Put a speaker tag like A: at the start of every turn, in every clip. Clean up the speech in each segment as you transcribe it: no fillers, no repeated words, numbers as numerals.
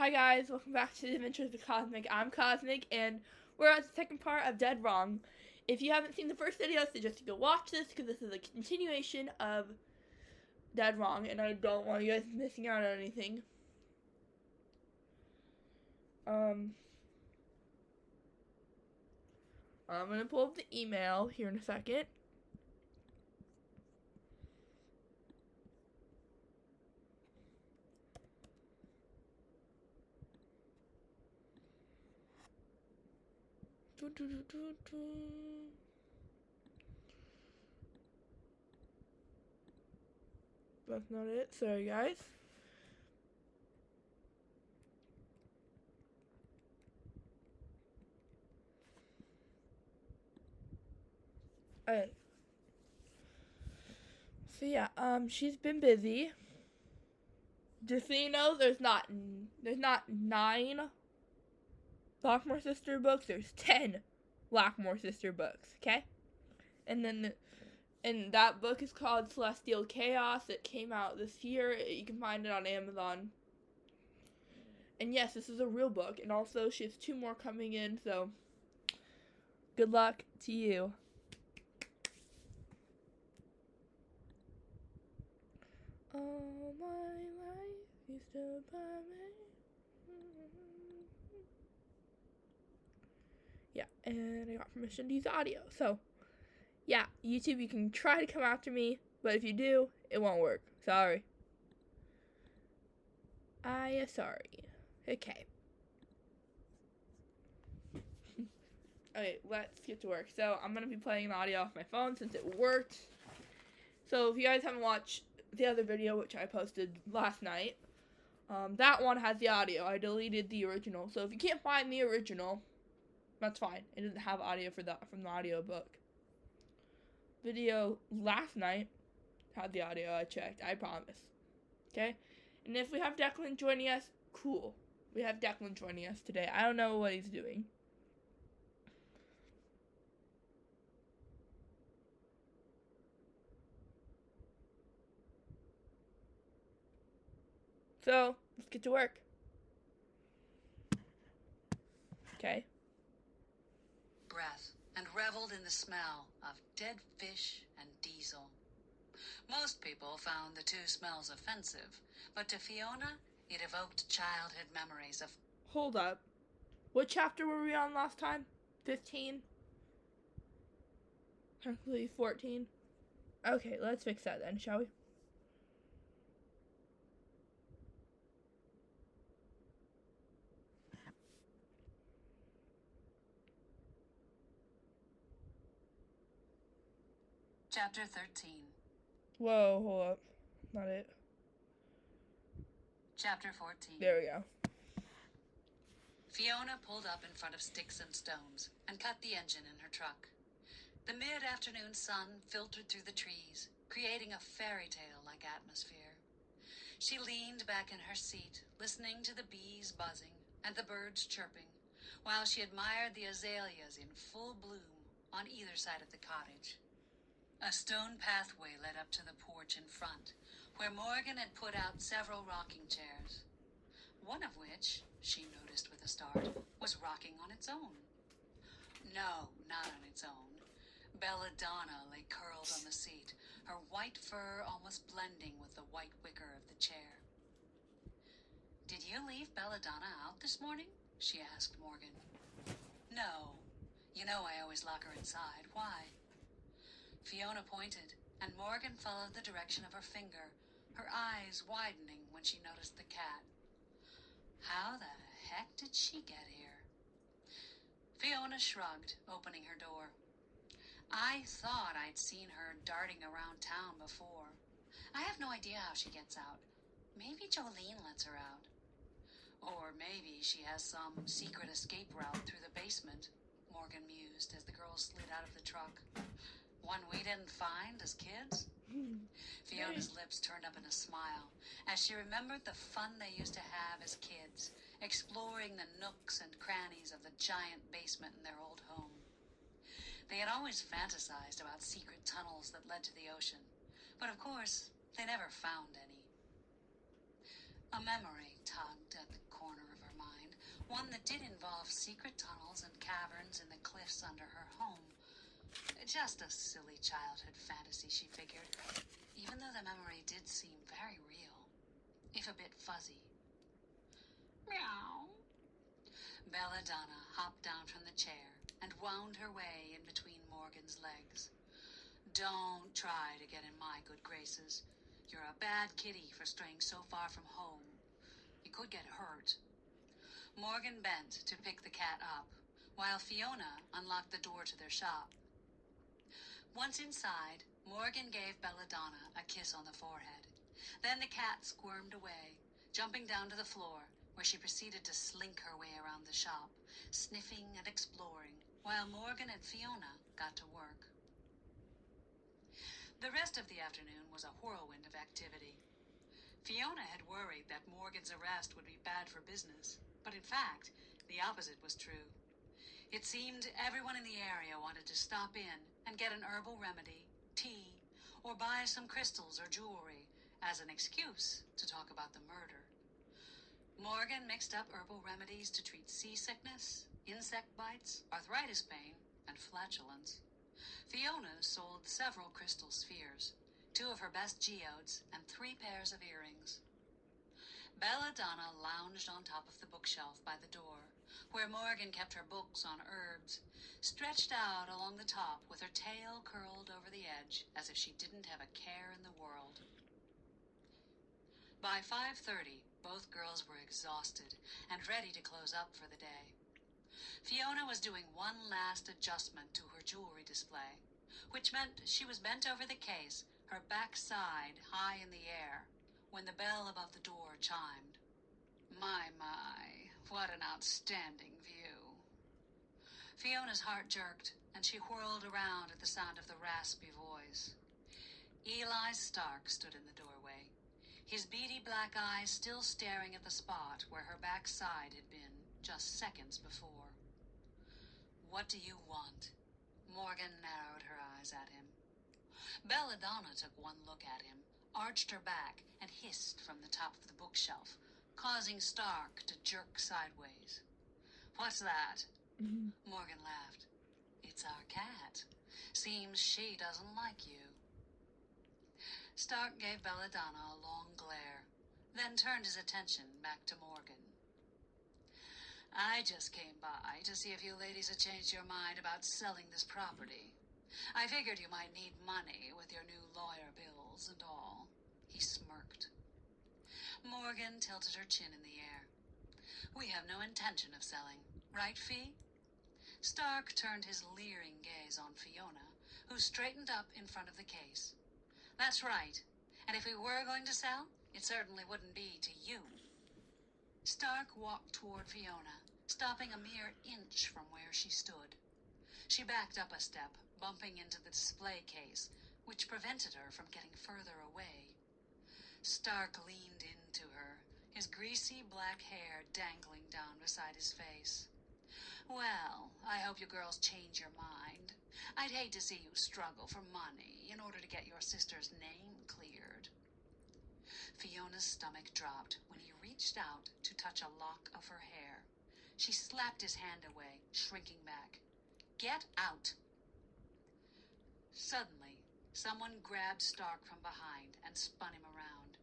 A: Hi guys, welcome back to the Adventures of Cosmic. I'm Cosmic, and we're at the second part of Dead Wrong. If you haven't seen the first video, I suggest you go watch this, because this is a continuation of Dead Wrong, and I don't want you guys missing out on anything. I'm going to pull up the email here in a second. That's not it. Sorry, guys. Alright. So yeah, she's been busy. Just so you know, there's not 9 Blackmore Sister books. There's 10 Blackmore Sister books. Okay, and that book is called Celestial Chaos. It came out this year. You can find it on Amazon. And yes, this is a real book. And also, she has 2 more coming in. So, good luck to you. All my life you stood by me. Yeah, and I got permission to use audio. So, yeah, YouTube, you can try to come after me, but if you do, it won't work. Sorry. Sorry. Okay. Okay, let's get to work. So, I'm going to be playing the audio off my phone since it worked. So, if you guys haven't watched the other video, which I posted last night, that one has the audio. I deleted the original. So, if you can't find the original, that's fine. It doesn't have audio from the audio book. Video last night had the audio. I checked. I promise. Okay? And if we have Declan joining us, cool. We have Declan joining us today. I don't know what he's doing. So, let's get to work. Okay.
B: Breath and reveled in the smell of dead fish and diesel. Most people found the 2 smells offensive, but to Fiona, it evoked childhood memories of...
A: Hold up. What chapter were we on last time? 15? Technically 14. Okay, let's fix that then, shall we?
B: Chapter 13.
A: Whoa, hold up. Not it.
B: Chapter 14.
A: There we go.
B: Fiona pulled up in front of Sticks and Stones and cut the engine in her truck. The mid-afternoon sun filtered through the trees, creating a fairy tale-like atmosphere. She leaned back in her seat, listening to the bees buzzing and the birds chirping, while she admired the azaleas in full bloom on either side of the cottage. A stone pathway led up to the porch in front, where Morgan had put out several rocking chairs, one of which, she noticed with a start, was rocking on its own. No, not on its own. Belladonna lay curled on the seat, her white fur almost blending with the white wicker of the chair. "Did you leave Belladonna out this morning?" she asked Morgan. "No. You know I always lock her inside. Why?" Fiona pointed, and Morgan followed the direction of her finger, her eyes widening when she noticed the cat. How the heck did she get here? Fiona shrugged, opening her door. "I thought I'd seen her darting around town before. I have no idea how she gets out. Maybe Jolene lets her out. Or maybe she has some secret escape route through the basement," Morgan mused as the girls slid out of the truck. "One we didn't find as kids?" Fiona's lips turned up in a smile as she remembered the fun they used to have as kids, exploring the nooks and crannies of the giant basement in their old home. They had always fantasized about secret tunnels that led to the ocean, but of course, they never found any. A memory tugged at the corner of one that did involve secret tunnels and caverns in the cliffs under her home. Just a silly childhood fantasy, she figured, even though the memory did seem very real, if a bit fuzzy. Meow. Belladonna hopped down from the chair and wound her way in between Morgan's legs. Don't try to get in my good graces. You're a bad kitty for straying so far from home. You could get hurt. Morgan bent to pick the cat up, while Fiona unlocked the door to their shop. Once inside, Morgan gave Belladonna a kiss on the forehead. Then the cat squirmed away, jumping down to the floor, where she proceeded to slink her way around the shop, sniffing and exploring, while Morgan and Fiona got to work. The rest of the afternoon was a whirlwind of activity. Fiona had worried that Morgan's arrest would be bad for business, but in fact, the opposite was true. It seemed everyone in the area wanted to stop in and get an herbal remedy, tea, or buy some crystals or jewelry as an excuse to talk about the murder. Morgan mixed up herbal remedies to treat seasickness, insect bites, arthritis pain, and flatulence. Fiona sold several crystal spheres, 2 of her best geodes, and 3 pairs of earrings. Belladonna lounged on top of the bookshelf by the door, where Morgan kept her books on herbs, stretched out along the top with her tail curled over the edge as if she didn't have a care in the world. By 5:30, both girls were exhausted and ready to close up for the day. Fiona was doing one last adjustment to her jewelry display, which meant she was bent over the case, her backside high in the air, when the bell above the door chimed. My, what an outstanding view. Fiona's heart jerked, and she whirled around at the sound of the raspy voice. Eli Stark stood in the doorway, his beady black eyes still staring at the spot where her backside had been just seconds before. What do you want? Morgan narrowed her eyes at him. Belladonna took one look at him, arched her back, and hissed from the top of the bookshelf, causing Stark to jerk sideways. What's that? Morgan laughed. It's our cat. Seems she doesn't like you. Stark gave Belladonna a long glare, then turned his attention back to Morgan. I just came by to see if you ladies had changed your mind about selling this property. I figured you might need money with your new lawyer bills and all. He smirked. Morgan tilted her chin in the air. We have no intention of selling, right, Fee? Stark turned his leering gaze on Fiona, who straightened up in front of the case. That's right, and if we were going to sell, it certainly wouldn't be to you. Stark walked toward Fiona, stopping a mere inch from where she stood. She backed up a step, bumping into the display case, which prevented her from getting further away. Stark leaned into her, his greasy black hair dangling down beside his face. Well, I hope you girls change your mind. I'd hate to see you struggle for money in order to get your sister's name cleared. Fiona's stomach dropped when he reached out to touch a lock of her hair. She slapped his hand away, shrinking back. Get out! Suddenly, someone grabbed Stark from behind and spun him around.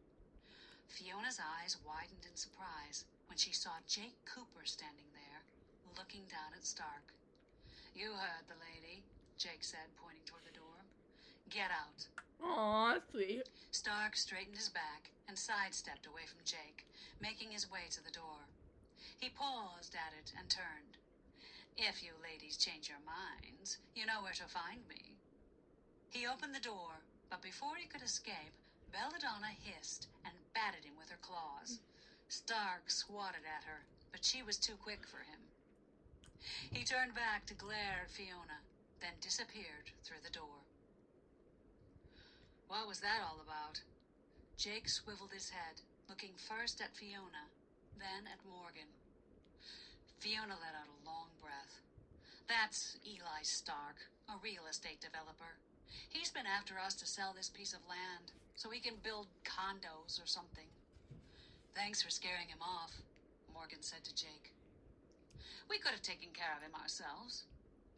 B: Fiona's eyes widened in surprise when she saw Jake Cooper standing there, looking down at Stark. You heard the lady, Jake said, pointing toward the door. Get out.
A: Aw, sweet.
B: Stark straightened his back and sidestepped away from Jake, making his way to the door. He paused at it and turned. If you ladies change your minds, you know where to find me. He opened the door, but before he could escape, Belladonna hissed and batted him with her claws. Stark swatted at her, but she was too quick for him. He turned back to glare at Fiona, then disappeared through the door. What was that all about? Jake swiveled his head, looking first at Fiona, then at Morgan. Fiona let out a long breath. That's Eli Stark, a real estate developer. He's been after us to sell this piece of land so he can build condos or something. Thanks for scaring him off, Morgan said to Jake. We could have taken care of him ourselves.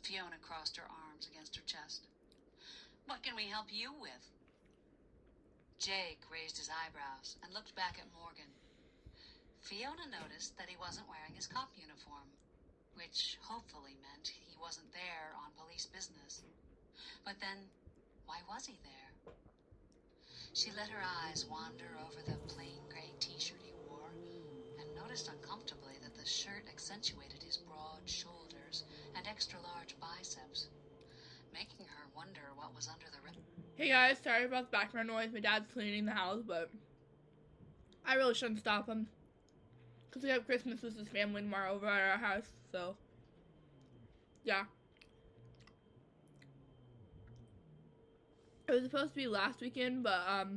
B: Fiona crossed her arms against her chest. What can we help you with? Jake raised his eyebrows and looked back at Morgan. Fiona noticed that he wasn't wearing his cop uniform, which hopefully meant he wasn't there on police business. But then, why was he there? She let her eyes wander over the plain gray t-shirt he wore and noticed uncomfortably that the shirt accentuated his broad shoulders and extra-large biceps, making her wonder what was under the rim.
A: Hey guys, sorry about the background noise. My dad's cleaning the house, but I really shouldn't stop him. Because we have Christmas with his family tomorrow over at our house, so yeah. It was supposed to be last weekend, but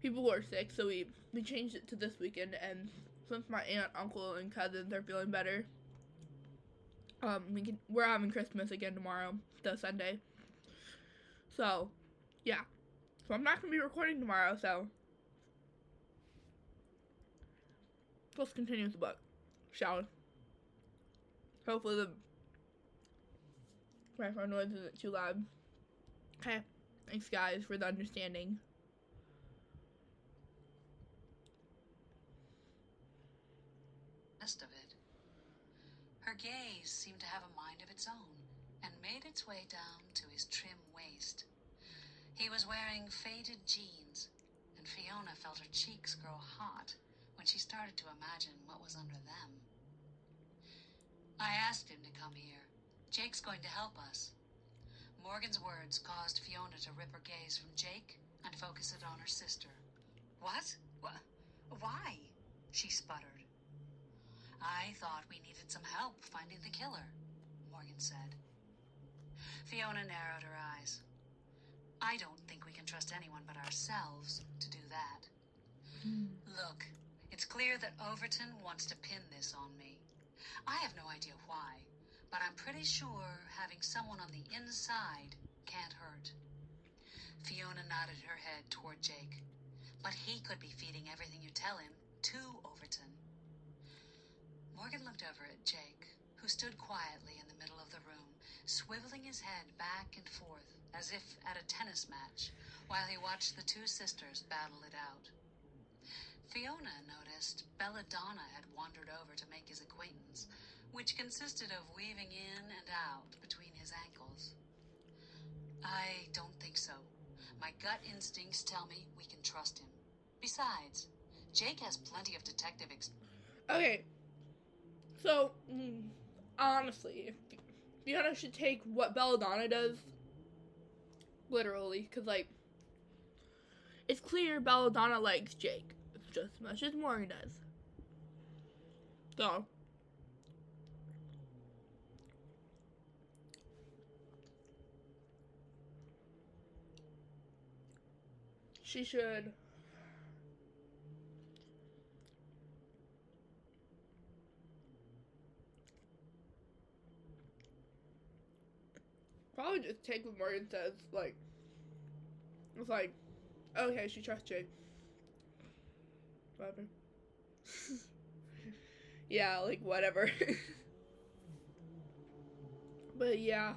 A: people were sick, so we changed it to this weekend. And since my aunt, uncle, and cousins are feeling better, we're having Christmas again tomorrow, the Sunday. So yeah, so I'm not gonna be recording tomorrow. So let's continue with the book, shall we? Hopefully the background noise isn't too loud. Okay, thanks guys for the understanding.
B: Rest of it. Her gaze seemed to have a mind of its own and made its way down to his trim waist. He was wearing faded jeans, and Fiona felt her cheeks grow hot when she started to imagine what was under them. I asked him to come here. Jake's going to help us. Morgan's words caused Fiona to rip her gaze from Jake and focus it on her sister. What? Why? She sputtered. I thought we needed some help finding the killer, Morgan said. Fiona narrowed her eyes. I don't think we can trust anyone but ourselves to do that. Look, it's clear that Overton wants to pin this on me. I have no idea why, but I'm pretty sure having someone on the inside can't hurt. Fiona nodded her head toward Jake. But he could be feeding everything you tell him to Overton. Morgan looked over at Jake, who stood quietly in the middle of the room, swiveling his head back and forth as if at a tennis match, while he watched the two sisters battle it out. Fiona noticed Belladonna had wandered over to make his acquaintance, which consisted of weaving in and out between his ankles. I don't think so. My gut instincts tell me we can trust him. Besides, Jake has plenty of detective
A: Okay, so honestly, Fiona should take what Belladonna does literally, because like it's clear Belladonna likes Jake just as much as Morgan does. So she should probably just take what Morgan says. Like, it's like, okay, she trusts Jake. Whatever. Yeah, like, whatever. But yeah,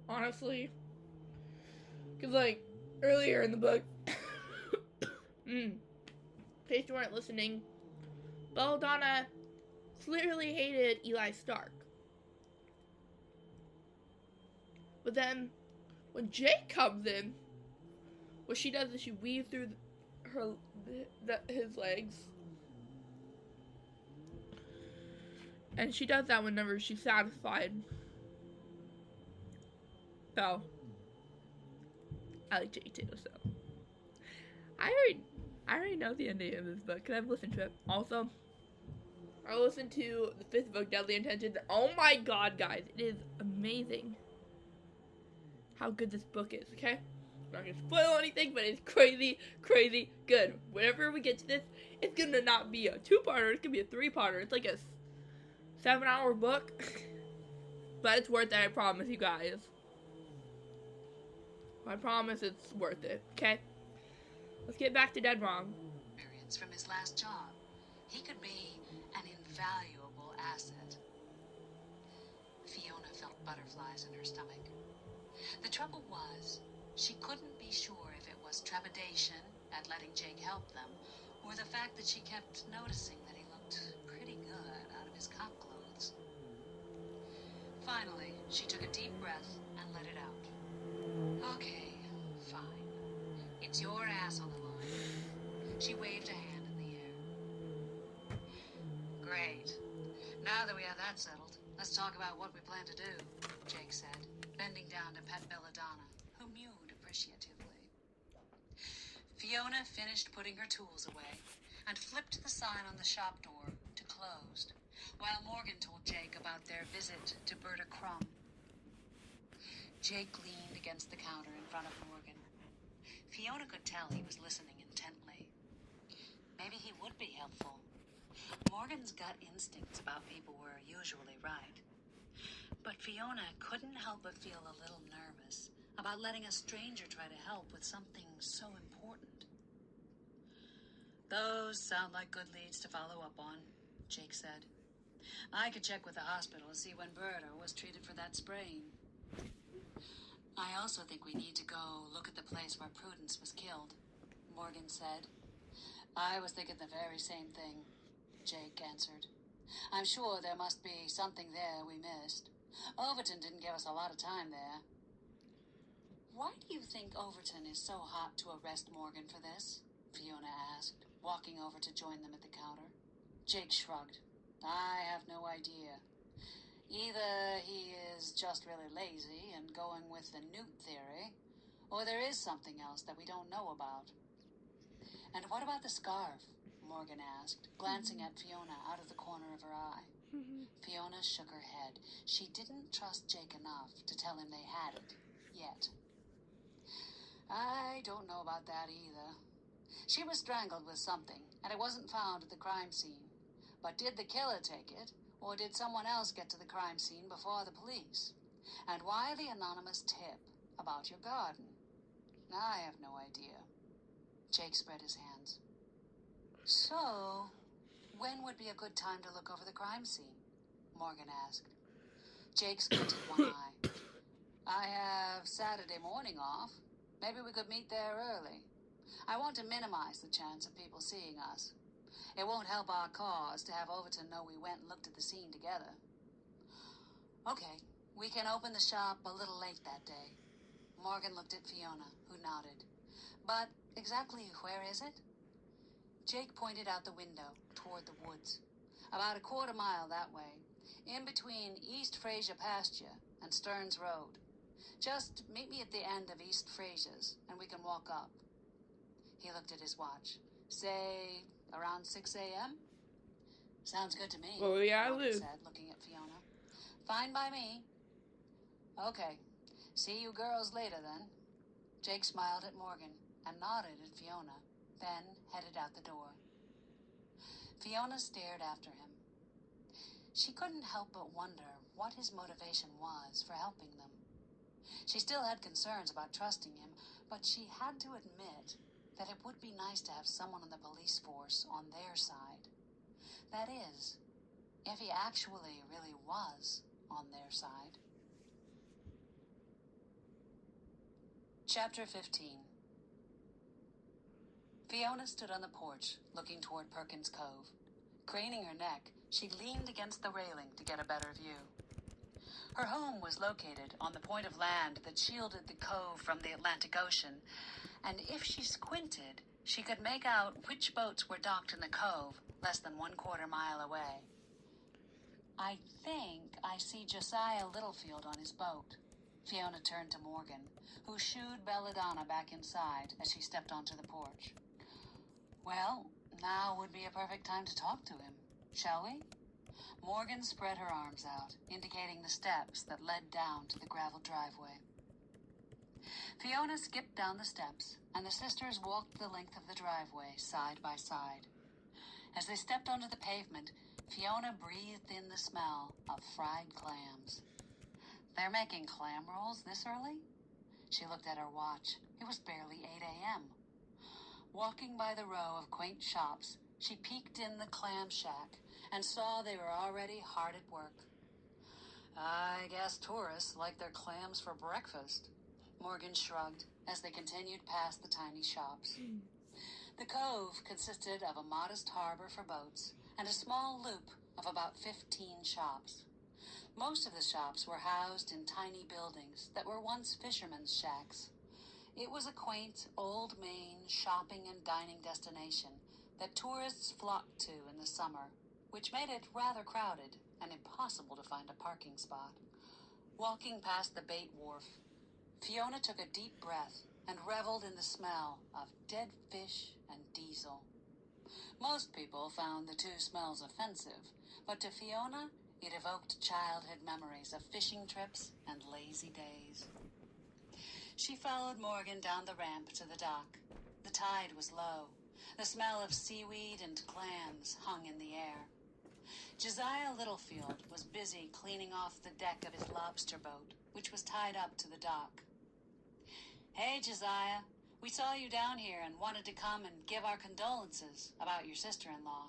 A: honestly, because like earlier in the book, in case you weren't listening, Belladonna clearly hated Eli Stark. But then, when Jake comes in, what she does is she weaves through his legs. And she does that whenever she's satisfied. So, I like Jake too, so. I already know the ending of this book, because I've listened to it. Also, I listened to the 5th book, Deadly Intentions. Oh my god, guys, it is amazing how good this book is, okay? I'm not gonna spoil anything, but it's crazy, crazy good. Whenever we get to this, it's gonna not be a 2-parter, it's gonna be a 3-parter. It's like a 7-hour book, but it's worth it, I promise you guys. I promise it's worth it, okay? Let's get back to Dead Wrong.
B: From his last job, He could be an invaluable asset. Fiona felt butterflies in her stomach. The trouble was, she couldn't be sure if it was trepidation at letting Jake help them, or the fact that she kept noticing that he looked pretty good out of his cop clothes. Finally, she took a deep breath and let it out. Okay, fine. It's your ass on the line. She waved a hand in the air. Great. Now that we have that settled, let's talk about what we plan to do, Jake said, bending down to pet Belladonna, who mewed appreciatively. Fiona finished putting her tools away and flipped the sign on the shop door to closed, while Morgan told Jake about their visit to Berta Crumb. Jake leaned against the counter in front of Morgan. Fiona could tell he was listening intently. Maybe he would be helpful. Morgan's gut instincts about people were usually right. But Fiona couldn't help but feel a little nervous about letting a stranger try to help with something so important. Those sound like good leads to follow up on, Jake said. I could check with the hospital to see when Berta was treated for that sprain. I also think we need to go look at the place where Prudence was killed, Morgan said. I was thinking the very same thing, Jake answered. I'm sure there must be something there we missed. Overton didn't give us a lot of time there. Why do you think Overton is so hot to arrest Morgan for this? Fiona asked, walking over to join them at the counter. Jake shrugged. I have no idea. Either he is just really lazy and going with the Newt theory, or there is something else that we don't know about. And what about the scarf? Morgan asked, glancing at Fiona out of the corner of her eye. Fiona shook her head. She didn't trust Jake enough to tell him they had it, yet. I don't know about that either. She was strangled with something, and it wasn't found at the crime scene. But did the killer take it, or did someone else get to the crime scene before the police? And why the anonymous tip about your garden? I have no idea. Jake spread his hands. So, when would be a good time to look over the crime scene? Morgan asked. Jake squinted one eye. I have Saturday morning off. Maybe we could meet there early. I want to minimize the chance of people seeing us. It won't help our cause to have Overton know we went and looked at the scene together. Okay, we can open the shop a little late that day. Morgan looked at Fiona, who nodded. But exactly where is it? Jake pointed out the window toward the woods. About a quarter mile that way, in between East Fraser pasture and Stearns Road. Just meet me at the end of East Fraser's, and we can walk up. He looked at his watch. Say, around 6 a.m.? Sounds good to me,
A: Well, yeah,
B: Morgan said, looking at Fiona. Fine by me. Okay. See you girls later, then. Jake smiled at Morgan and nodded at Fiona, then headed out the door. Fiona stared after him. She couldn't help but wonder what his motivation was for helping them. She still had concerns about trusting him, but she had to admit that it would be nice to have someone in the police force on their side. That is, if he actually really was on their side. Chapter 15. Fiona stood on the porch, looking toward Perkins Cove. Craning her neck, she leaned against the railing to get a better view. Her home was located on the point of land that shielded the cove from the Atlantic Ocean, and if she squinted, she could make out which boats were docked in the cove, less than 1/4 mile away. I think I see Josiah Littlefield on his boat. Fiona turned to Morgan, who shooed Belladonna back inside as she stepped onto the porch. Well, now would be a perfect time to talk to him, shall we? Morgan spread her arms out, indicating the steps that led down to the gravel driveway. Fiona skipped down the steps, and the sisters walked the length of the driveway, side by side. As they stepped onto the pavement, Fiona breathed in the smell of fried clams. They're making clam rolls this early? She looked at her watch. It was barely 8 a.m. Walking by the row of quaint shops, She peeked in the clam shack and saw they were already hard at work. I guess tourists like their clams for breakfast, Morgan shrugged as they continued past the tiny shops. The cove consisted of a modest harbor for boats and a small loop of about 15 shops. Most of the shops were housed in tiny buildings that were once fishermen's shacks. It was a quaint, old Maine shopping and dining destination that tourists flocked to in the summer, which made it rather crowded and impossible to find a parking spot. Walking past the bait wharf, Fiona took a deep breath and reveled in the smell of dead fish and diesel. Most people found the two smells offensive, but to Fiona, it evoked childhood memories of fishing trips and lazy days. She followed Morgan down the ramp to the dock. The tide was low. The smell of seaweed and clams hung in the air. Josiah Littlefield was busy cleaning off the deck of his lobster boat, which was tied up to the dock. Hey, Josiah, we saw you down here and wanted to come and give our condolences about your sister-in-law.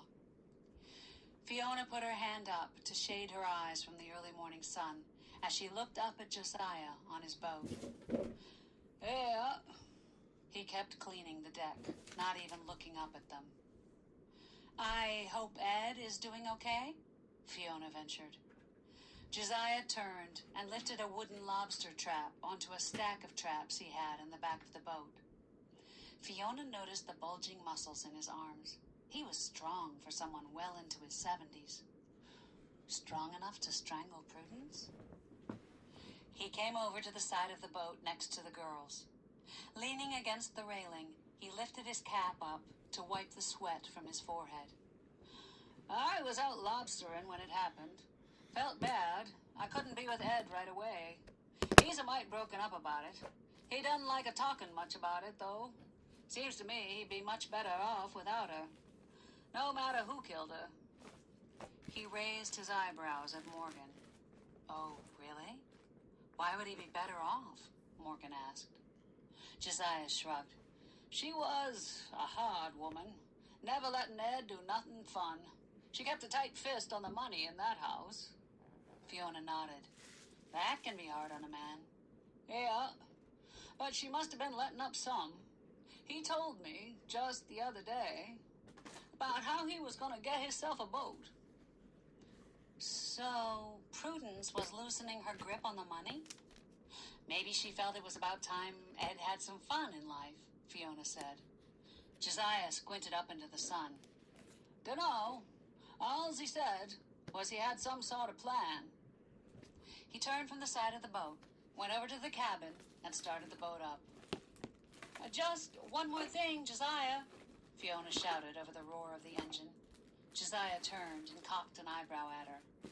B: Fiona put her hand up to shade her eyes from the early morning sun as she looked up at Josiah on his boat. Yeah. He kept cleaning the deck, not even looking up at them. I hope Ed is doing okay, Fiona ventured. Josiah turned and lifted a wooden lobster trap onto a stack of traps he had in the back of the boat. Fiona noticed the bulging muscles in his arms. He was strong for someone well into his 70s. Strong enough to strangle Prudence? He came over to the side of the boat next to the girls. Leaning against the railing, he lifted his cap up to wipe the sweat from his forehead. I was out lobstering when it happened. Felt bad. I couldn't be with Ed right away. He's a mite broken up about it. He doesn't like a-talking much about it, though. Seems to me he'd be much better off without her. No matter who killed her. He raised his eyebrows at Morgan. Oh, really? Why would he be better off? Morgan asked. Josiah shrugged. She was a hard woman, never letting Ed do nothing fun. She kept a tight fist on the money in that house. Fiona nodded. That can be hard on a man. Yeah, but she must have been letting up some. He told me just the other day about how he was going to get himself a boat. So Prudence was loosening her grip on the money? Maybe she felt it was about time Ed had some fun in life, Fiona said. Josiah squinted up into the sun. Dunno. All he said was he had some sort of plan. He turned from the side of the boat, went over to the cabin, and started the boat up. Just one more thing, Josiah, Fiona shouted over the roar of the engine. Josiah turned and cocked an eyebrow at her.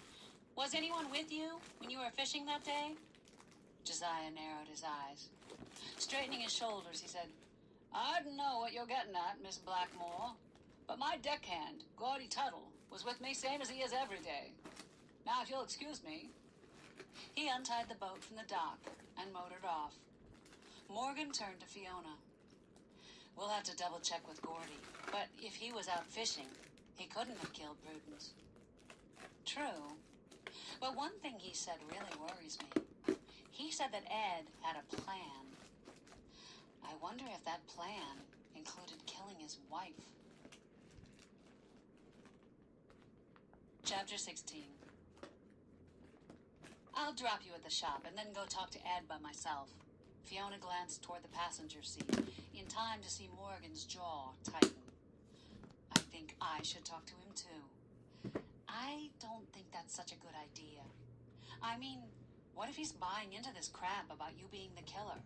B: Was anyone with you when you were fishing that day? Josiah narrowed his eyes. Straightening his shoulders, he said, I don't know what you're getting at, Miss Blackmore, but my deckhand, Gordy Tuttle, was with me same as he is every day. Now, if you'll excuse me. He untied the boat from the dock and motored off. Morgan turned to Fiona. We'll have to double-check with Gordy, but if he was out fishing, he couldn't have killed Prudence. True, but one thing he said really worries me. He said that Ed had a plan. I wonder if that plan included killing his wife. Chapter 16. I'll drop you at the shop and then go talk to Ed by myself. Fiona glanced toward the passenger seat, in time to see Morgan's jaw tighten. I think I should talk to him too. I don't think that's such a good idea. I mean, what if he's buying into this crap about you being the killer?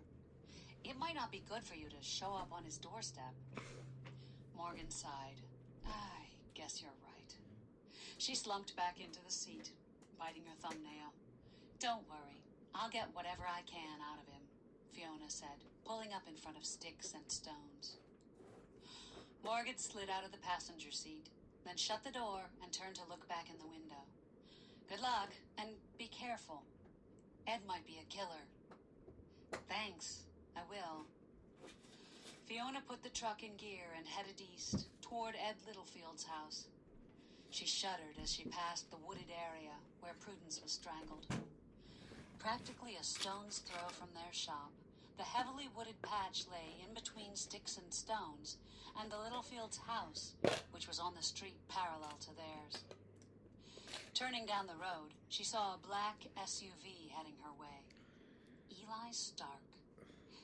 B: It might not be good for you to show up on his doorstep. Morgan sighed. I guess you're right. She slumped back into the seat, biting her thumbnail. Don't worry. I'll get whatever I can out of him, Fiona said, pulling up in front of sticks and stones. Morgan slid out of the passenger seat, then shut the door and turned to look back in the window. Good luck, and be careful. Ed might be a killer. Thanks, I will. Fiona put the truck in gear and headed east toward Ed Littlefield's house. She shuddered as she passed the wooded area where Prudence was strangled. Practically a stone's throw from their shop, the heavily wooded patch lay in between sticks and stones and the Littlefield's house, which was on the street parallel to theirs. Turning down the road, she saw a black SUV heading her way. Eli Stark.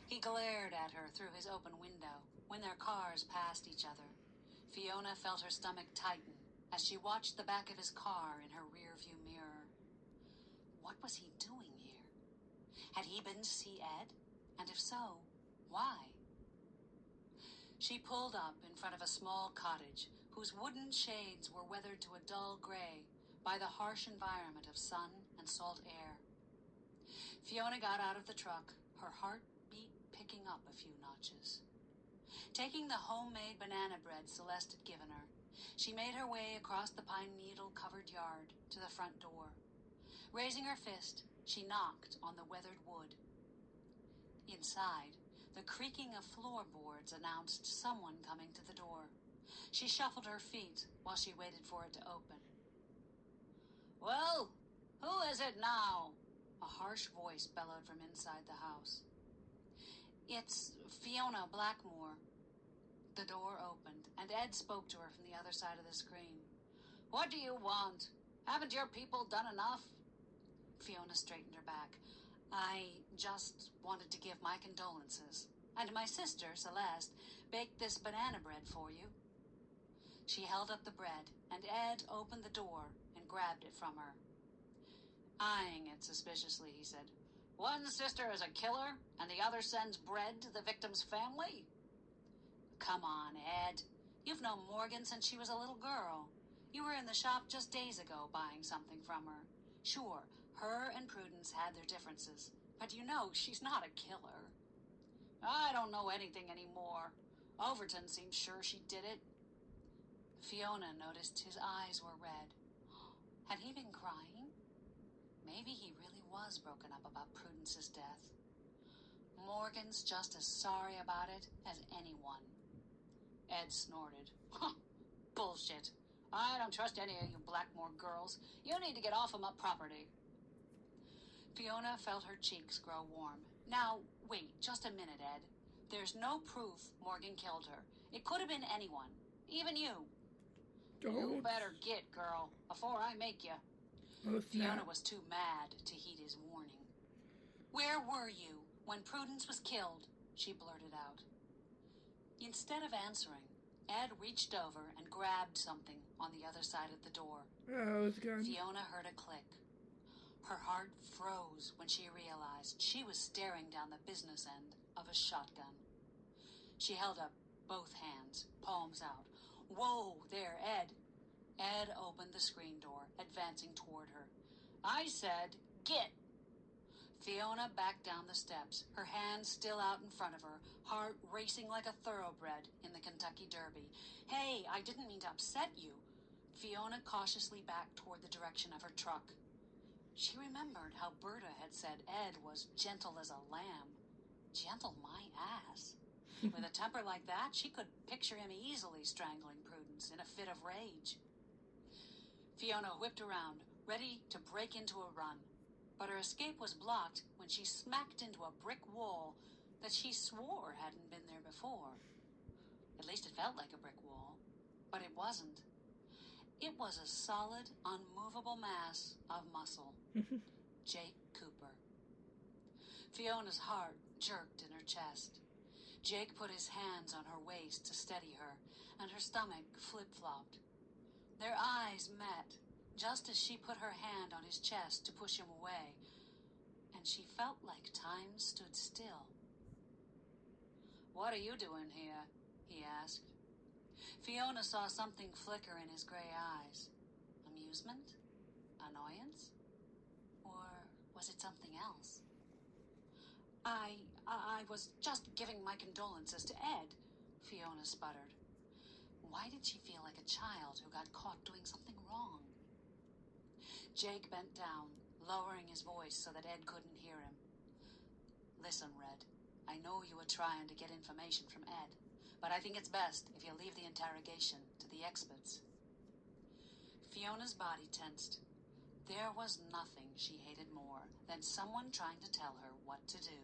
B: He glared at her through his open window when their cars passed each other. Fiona felt her stomach tighten as she watched the back of his car in her rearview mirror. What was he doing here? Had he been to see Ed? And if so, why? She pulled up in front of a small cottage whose wooden shades were weathered to a dull gray by the harsh environment of sun and salt air. Fiona got out of the truck, her heartbeat picking up a few notches. Taking the homemade banana bread Celeste had given her, she made her way across the pine needle-covered yard to the front door. Raising her fist, she knocked on the weathered wood. Inside, the creaking of floorboards announced someone coming to the door. She shuffled her feet while she waited for it to open. "Well, who is it now?" A harsh voice bellowed from inside the house. "It's Fiona Blackmore." The door opened, and Ed spoke to her from the other side of the screen. "What do you want? Haven't your people done enough?" Fiona straightened her back. "I just wanted to give my condolences. And my sister, Celeste, baked this banana bread for you." She held up the bread, and Ed opened the door and grabbed it from her. Eyeing it suspiciously, he said, "One sister is a killer, and the other sends bread to the victim's family?" "Come on, Ed. You've known Morgan since she was a little girl. You were in the shop just days ago buying something from her. Sure, her and Prudence had their differences, but you know she's not a killer." "I don't know anything anymore. Overton seems sure she did it." Fiona noticed his eyes were red. Had he been crying? Maybe he really was broken up about Prudence's death. Morgan's just as sorry about it as anyone. Ed snorted. "Bullshit. I don't trust any of you Blackmore girls. You need to get off of my property." Fiona felt her cheeks grow warm. "Now, wait just a minute, Ed. There's no proof Morgan killed her. It could have been anyone. Even you." "You better get, girl, before I make you." Fiona was too mad to heed his warning. "Where were you when Prudence was killed?" she blurted out. Instead of answering, Ed reached over and grabbed something on the other side of the door.
A: Oh, it's gone.
B: Fiona heard a click. Her heart froze when she realized she was staring down the business end of a shotgun. She held up both hands, palms out. "Whoa there, Ed." Ed opened the screen door, advancing toward her. "I said, get." Fiona backed down the steps, her hands still out in front of her, heart racing like a thoroughbred in the Kentucky Derby. "Hey, I didn't mean to upset you." Fiona cautiously backed toward the direction of her truck. She remembered how Berta had said Ed was gentle as a lamb. Gentle my ass. With a temper like that, she could picture him easily strangling Prudence in a fit of rage. Fiona whipped around, ready to break into a run. But her escape was blocked when she smacked into a brick wall that she swore hadn't been there before. At least it felt like a brick wall, but it wasn't. It was a solid, unmovable mass of muscle. Jake Cooper. Fiona's heart jerked in her chest. Jake put his hands on her waist to steady her, and her stomach flip-flopped. Their eyes met, just as she put her hand on his chest to push him away, and she felt like time stood still. "What are you doing here?" he asked. Fiona saw something flicker in his gray eyes. Amusement? Annoyance? Or was it something else? I was just giving my condolences to Ed," Fiona sputtered. Why did she feel like a child who got caught doing something wrong? Jake bent down, lowering his voice so that Ed couldn't hear him. "Listen, Red, I know you were trying to get information from Ed, but I think it's best if you leave the interrogation to the experts. Fiona's body tensed. There was nothing she hated more than someone trying to tell her what to do.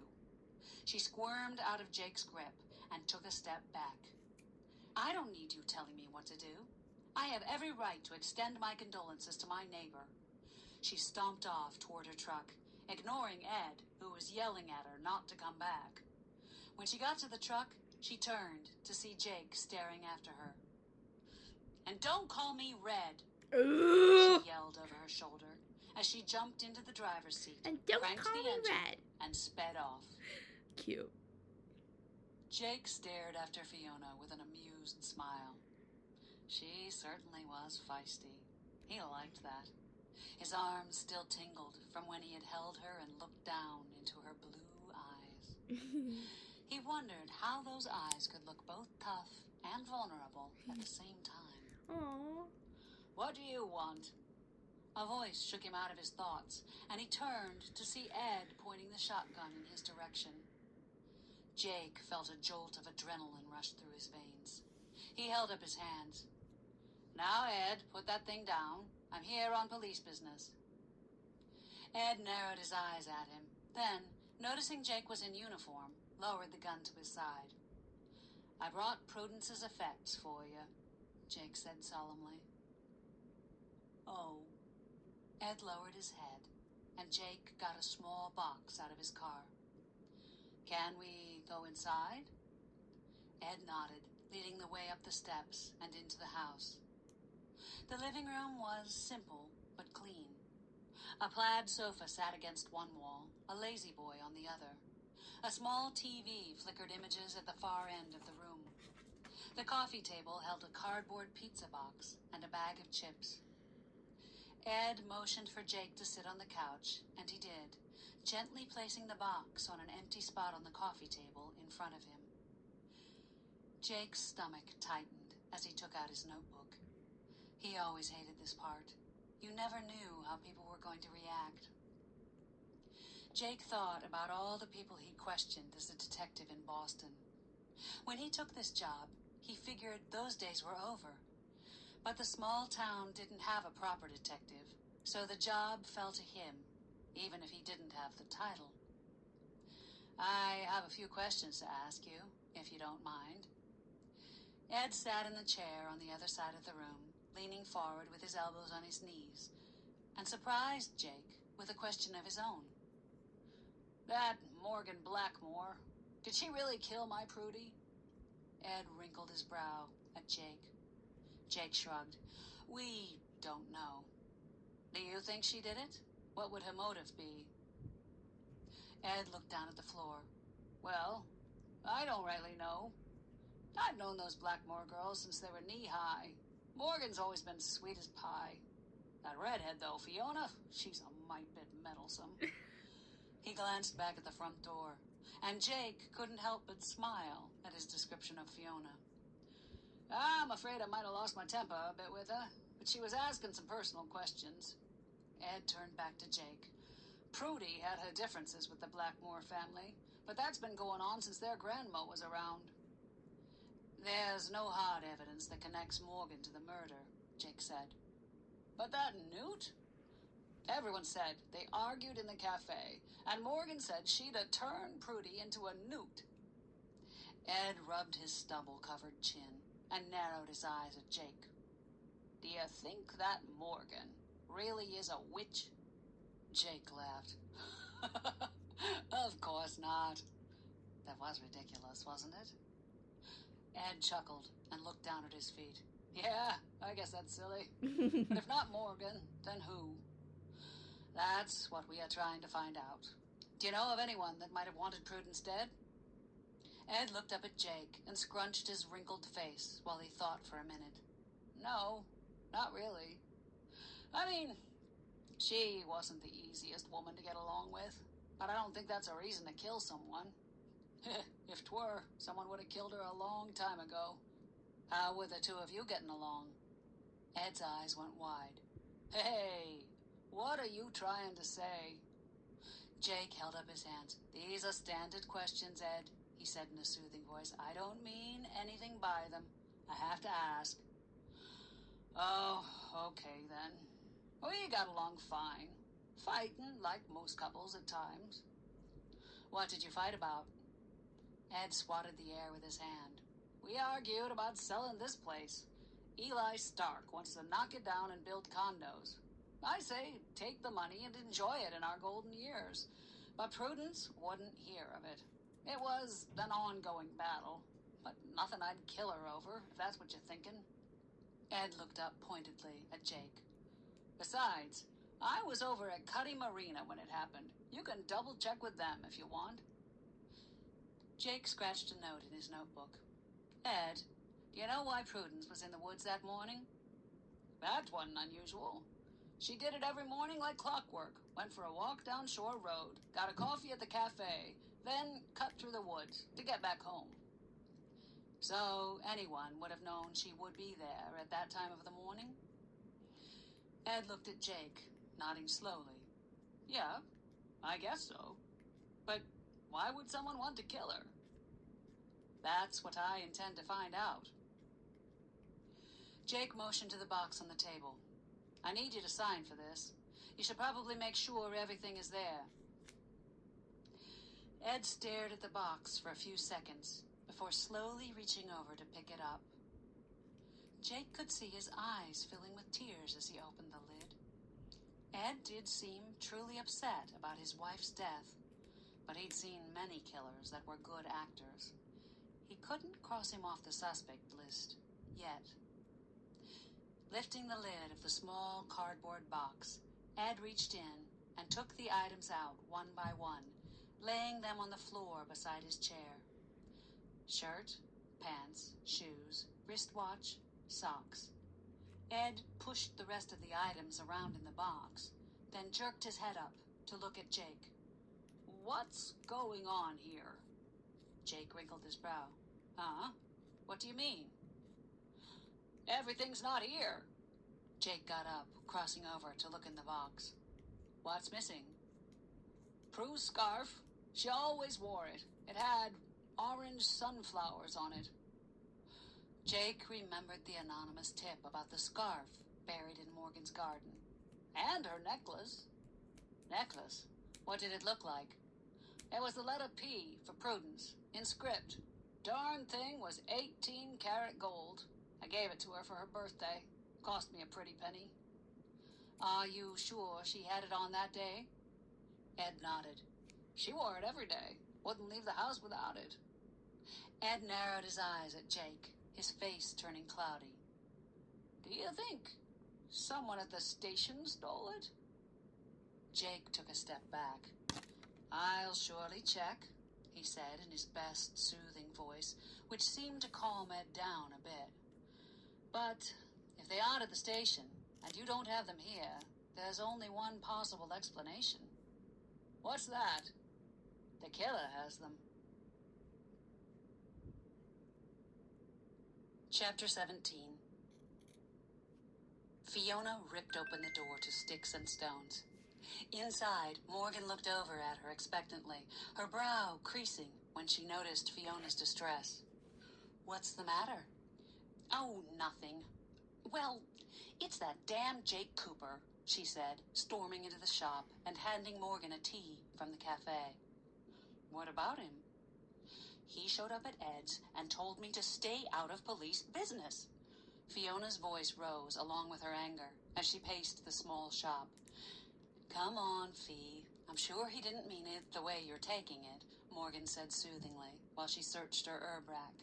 B: She squirmed out of Jake's grip and took a step back. I don't need you telling me what to do. I have every right to extend my condolences to my neighbor. She stomped off toward her truck, ignoring Ed, who was yelling at her not to come back. When she got to the truck, she turned to see Jake staring after her. "And don't call me Red," she yelled over her shoulder as she jumped into the driver's seat,
A: And don't
B: cranked
A: call
B: the
A: me
B: engine,
A: Red.
B: and sped off.
A: Cute.
B: Jake stared after Fiona with an amused smile. She certainly was feisty. He liked that. His arms still tingled from when he had held her and looked down into her blue eyes. He wondered how those eyes could look both tough and vulnerable at the same time.
A: Aww.
B: "What do you want?" A voice shook him out of his thoughts, and he turned to see Ed pointing the shotgun in his direction. Jake felt a jolt of adrenaline rush through his veins. He held up his hands. "Now, Ed, put that thing down. I'm here on police business." Ed narrowed his eyes at him, then, noticing Jake was in uniform, lowered the gun to his side. "I brought Prudence's effects for you," Jake said solemnly. "Oh." Ed lowered his head, and Jake got a small box out of his car. "Can we go inside?" Ed nodded, leading the way up the steps and into the house. The living room was simple but clean. A plaid sofa sat against one wall, a lazy boy on the other. A small TV flickered images at the far end of the room. The coffee table held a cardboard pizza box and a bag of chips. Ed motioned for Jake to sit on the couch, and he did, gently placing the box on an empty spot on the coffee table in front of him. Jake's stomach tightened as he took out his notebook. He always hated this part. You never knew how people were going to react. Jake thought about all the people he'd questioned as a detective in Boston. When he took this job, he figured those days were over. But the small town didn't have a proper detective, so the job fell to him, even if he didn't have the title. "I have a few questions to ask you, if you don't mind." Ed sat in the chair on the other side of the room, leaning forward with his elbows on his knees, and surprised Jake with a question of his own. "That Morgan Blackmore, did she really kill my Prudy?" Ed wrinkled his brow at Jake. Jake shrugged. "We don't know." "Do you think she did it? What would her motive be?" Ed looked down at the floor. "Well, I don't really know. I've known those Blackmore girls since they were knee-high. Morgan's always been sweet as pie. That redhead, though, Fiona, she's a mite bit meddlesome." He glanced back at the front door, and Jake couldn't help but smile at his description of Fiona. "I'm afraid I might have lost my temper a bit with her, but she was asking some personal questions." Ed turned back to Jake. "Prudy had her differences with the Blackmore family, but that's been going on since their grandma was around." "There's no hard evidence that connects Morgan to the murder," Jake said. "But that newt?" "Everyone said they argued in the cafe, and Morgan said she'd have turned Prudy into a newt." Ed rubbed his stubble-covered chin and narrowed his eyes at Jake. "Do you think that Morgan really is a witch?" Jake laughed. "Of course not." That was ridiculous, wasn't it? Ed chuckled and looked down at his feet. "Yeah, I guess that's silly. But if not Morgan, then who? That's what we are trying to find out. Do you know of anyone that might have wanted Prudence dead?" Ed looked up at Jake and scrunched his wrinkled face while he thought for a minute. "No, not really. I mean, she wasn't the easiest woman to get along with, but I don't think that's a reason to kill someone. If 'twere, someone would have killed her a long time ago. How were the two of you getting along?" Ed's eyes went wide. "Hey, what are you trying to say?" Jake held up his hands. "These are standard questions, Ed. he said in a soothing voice. I don't mean anything by them. I have to ask. Oh, okay then. We got along fine. Fighting like most couples at times. What did you fight about? Ed swatted the air with his hand. We argued about selling this place. Eli Stark wants to knock it down and build condos. I say, take the money and enjoy it in our golden years. But Prudence wouldn't hear of it. It was an ongoing battle, but nothing I'd kill her over, if that's what you're thinking. Ed looked up pointedly at Jake. Besides, I was over at Cuddy Marina when it happened. You can double-check with them if you want. Jake scratched a note in his notebook. Ed, do you know why Prudence was in the woods that morning? That wasn't unusual. She did it every morning like clockwork. Went for a walk down Shore Road, got a coffee at the cafe, then cut through the woods to get back home. So anyone would have known she would be there at that time of the morning? Ed looked at Jake, nodding slowly. Yeah, I guess so. But why would someone want to kill her? That's what I intend to find out. Jake motioned to the box on the table. I need you to sign for this. You should probably make sure everything is there. Ed stared at the box for a few seconds before slowly reaching over to pick it up. Jake could see his eyes filling with tears as he opened the lid. Ed did seem truly upset about his wife's death, but he'd seen many killers that were good actors. He couldn't cross him off the suspect list yet. Lifting the lid of the small cardboard box, Ed reached in and took the items out one by one, laying them on the floor beside his chair. Shirt, pants, shoes, wristwatch, socks. Ed pushed the rest of the items around in the box, then jerked his head up to look at Jake. What's going on here? Jake wrinkled his brow. Huh? What do you mean? Everything's not here. Jake got up, crossing over to look in the box. What's missing? Prue's scarf. She always wore it. It had orange sunflowers on it. Jake remembered the anonymous tip about the scarf buried in Morgan's garden. And her necklace. Necklace? What did it look like? It was the letter P for Prudence, in script. Darn thing was 18-karat gold. I gave it to her for her birthday. Cost me a pretty penny. Are you sure she had it on that day? Ed nodded. She wore it every day. Wouldn't leave the house without it. Ed narrowed his eyes at Jake, his face turning cloudy. Do you think someone at the station stole it? Jake took a step back. I'll surely check, he said in his best soothing voice, which seemed to calm Ed down a bit. But if they aren't at the station, and you don't have them here, there's only one possible explanation. What's that? The killer has them. Chapter 17. Fiona ripped open the door to Sticks and Stones. Inside, Morgan looked over at her expectantly, her brow creasing when she noticed Fiona's distress. What's the matter? Oh, nothing. Well, it's that damn Jake Cooper, she said, storming into the shop and handing Morgan a tea from the cafe. What about him? He showed up at Ed's and told me to stay out of police business. Fiona's voice rose along with her anger as she paced the small shop. Come on, Fee. I'm sure he didn't mean it the way you're taking it, Morgan said soothingly while she searched her herb rack.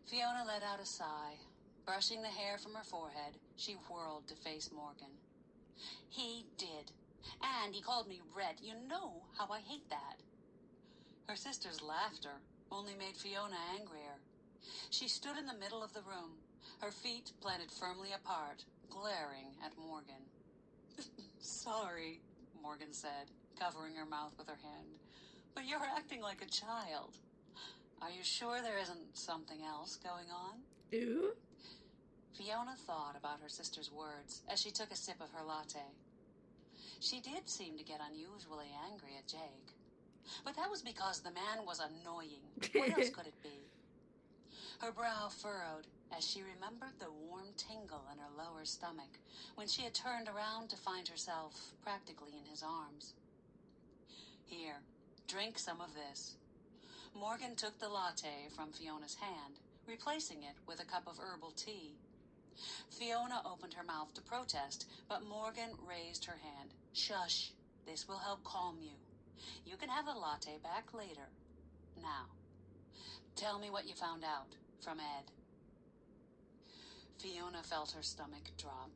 B: Fiona let out a sigh. Brushing the hair from her forehead, she whirled to face Morgan. He did. And he called me Red. You know how I hate that. Her sister's laughter only made Fiona angrier. She stood in the middle of the room, her feet planted firmly apart, glaring at Morgan. Sorry, Morgan said, covering her mouth with her hand, but you're acting like a child. Are you sure there isn't something else going on?
A: Ew.
B: Fiona thought about her sister's words as she took a sip of her latte. She did seem to get unusually angry at Jake. But that was because the man was annoying. What else could it be? Her brow furrowed as she remembered the warm tingle in her lower stomach when she had turned around to find herself practically in his arms. Here, drink some of this. Morgan took the latte from Fiona's hand, replacing it with a cup of herbal tea. Fiona opened her mouth to protest, but Morgan raised her hand. Shush, this will help calm you. You can have the latte back later. Now, tell me what you found out from Ed. Fiona felt her stomach drop.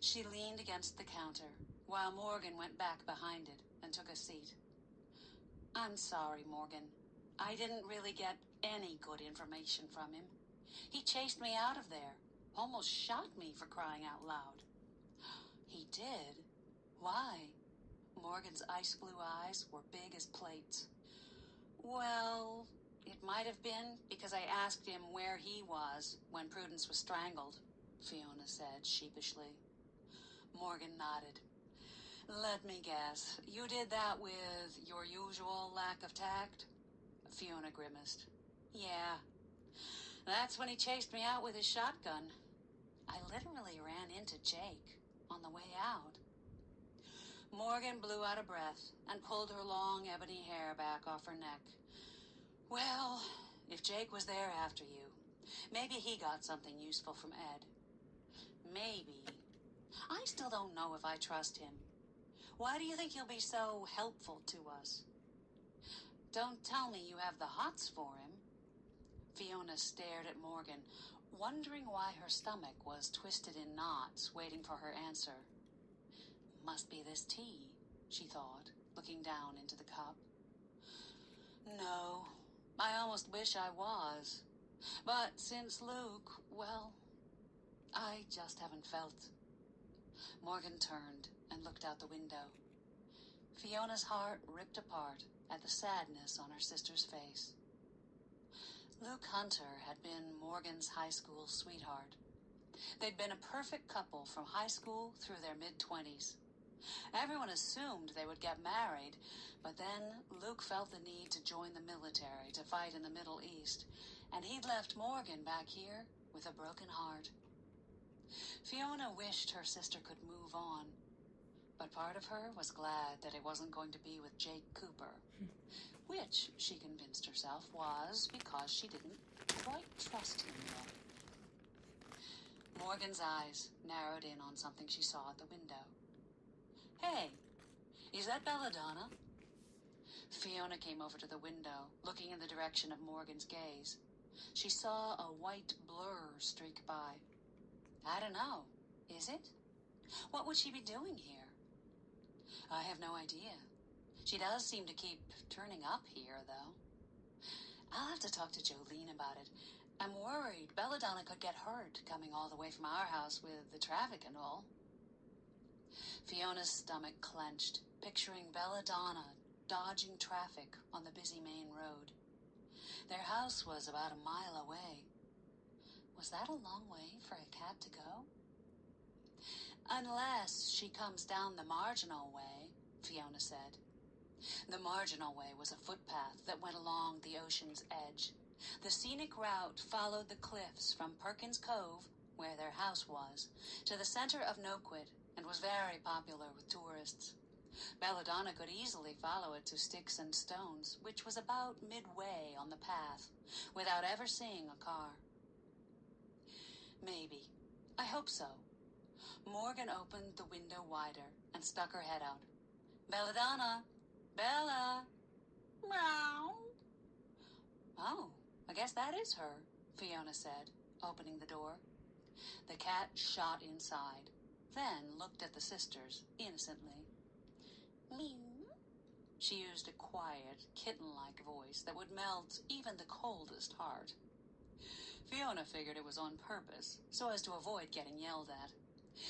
B: She leaned against the counter, while Morgan went back behind it and took a seat. I'm sorry, Morgan. I didn't really get any good information from him. He chased me out of there, almost shot me for crying out loud. He did? Why? Morgan's ice blue eyes were big as plates. Well, it might have been because I asked him where he was when Prudence was strangled, Fiona said sheepishly. Morgan nodded. Let me guess, you did that with your usual lack of tact? Fiona grimaced. Yeah. That's when he chased me out with his shotgun. I literally ran into Jake on the way out. Morgan blew out a breath and pulled her long ebony hair back off her neck. Well, if Jake was there after you, maybe he got something useful from Ed. Maybe. I still don't know if I trust him. Why do you think he'll be so helpful to us? Don't tell me you have the hots for him. Fiona stared at Morgan, wondering why her stomach was twisted in knots, waiting for her answer. Must be this tea, she thought, looking down into the cup. No, I almost wish I was. But since Luke, well, I just haven't felt. Morgan turned and looked out the window. Fiona's heart ripped apart at the sadness on her sister's face. Luke Hunter had been Morgan's high school sweetheart. They'd been a perfect couple from high school through their mid-20s. Everyone assumed they would get married, but then Luke felt the need to join the military to fight in the Middle East, and he'd left Morgan back here with a broken heart. Fiona wished her sister could move on, but part of her was glad that it wasn't going to be with Jake Cooper, which she convinced herself was because she didn't quite trust him yet. Morgan's eyes narrowed in on something she saw at the window. Hey, is that Belladonna? Fiona came over to the window, looking in the direction of Morgan's gaze. She saw a white blur streak by. I don't know. Is it? What would she be doing here? I have no idea. She does seem to keep turning up here, though. I'll have to talk to Jolene about it. I'm worried Belladonna could get hurt coming all the way from our house with the traffic and all. Fiona's stomach clenched, picturing Belladonna dodging traffic on the busy main road. Their house was about a mile away. Was that a long way for a cat to go? Unless she comes down the marginal way, Fiona said. The marginal way was a footpath that went along the ocean's edge. The scenic route followed the cliffs from Perkins Cove, where their house was, to the center of Noquid, and was very popular with tourists. Belladonna could easily follow it to Sticks and Stones, which was about midway on the path, without ever seeing a car. Maybe. I hope so. Morgan opened the window wider and stuck her head out. Belladonna! Bella! Meow! Oh, I guess that is her, Fiona said, opening the door. The cat shot inside, then looked at the sisters innocently. Meow. She used a quiet, kitten-like voice that would melt even the coldest heart. Fiona figured it was on purpose, so as to avoid getting yelled at.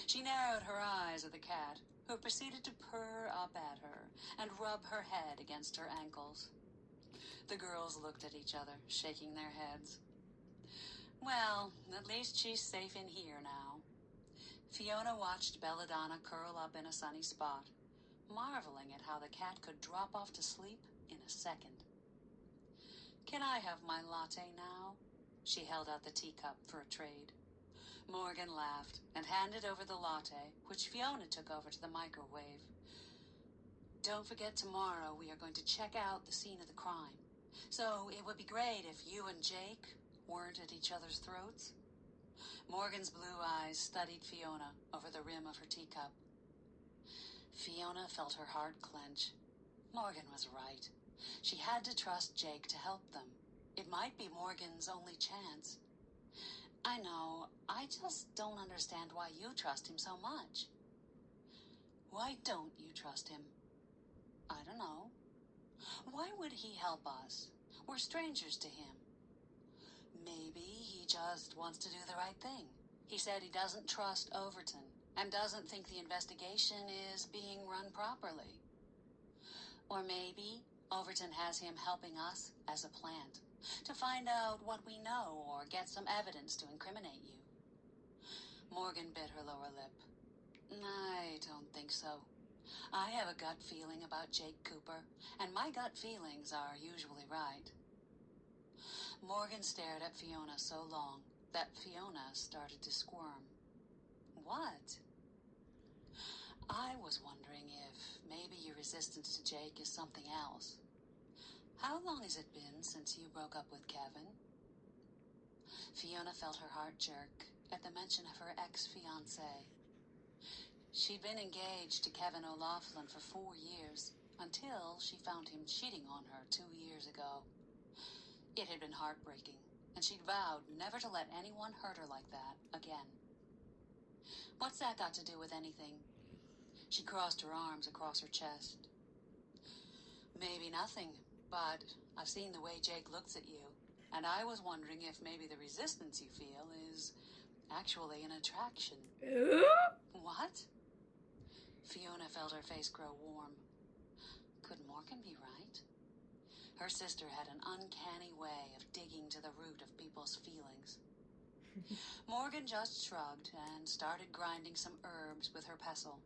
B: She narrowed her eyes at the cat, who proceeded to purr up at her and rub her head against her ankles. The girls looked at each other, shaking their heads. Well, at least she's safe in here now. Fiona watched Belladonna curl up in a sunny spot, marveling at how the cat could drop off to sleep in a second. "Can I have my latte now?" She held out the teacup for a trade. Morgan laughed and handed over the latte, which Fiona took over to the microwave. "Don't forget tomorrow we are going to check out the scene of the crime. So it would be great if you and Jake weren't at each other's throats." Morgan's blue eyes studied Fiona over the rim of her teacup. Fiona felt her heart clench. Morgan was right. She had to trust Jake to help them. It might be Morgan's only chance. "I know, I just don't understand why you trust him so much." "Why don't you trust him?" "I don't know. Why would he help us? We're strangers to him." "Maybe he just wants to do the right thing. He said he doesn't trust Overton and doesn't think the investigation is being run properly. Or maybe Overton has him helping us as a plant to find out what we know or get some evidence to incriminate you." Morgan bit her lower lip. "I don't think so. I have a gut feeling about Jake Cooper, and my gut feelings are usually right." Morgan stared at Fiona so long that Fiona started to squirm. "What?" "I was wondering if maybe your resistance to Jake is something else. How long has it been since you broke up with Kevin?" Fiona felt her heart jerk at the mention of her ex-fiancé. She'd been engaged to Kevin O'Loughlin for 4 years, until she found him cheating on her 2 years ago. It had been heartbreaking, and she'd vowed never to let anyone hurt her like that again. "What's that got to do with anything?" She crossed her arms across her chest. "Maybe nothing, but I've seen the way Jake looks at you, and I was wondering if maybe the resistance you feel is actually an attraction." "What?" Fiona felt her face grow warm. Could Morgan be right? Her sister had an uncanny way of digging to the root of people's feelings. Morgan just shrugged and started grinding some herbs with her pestle.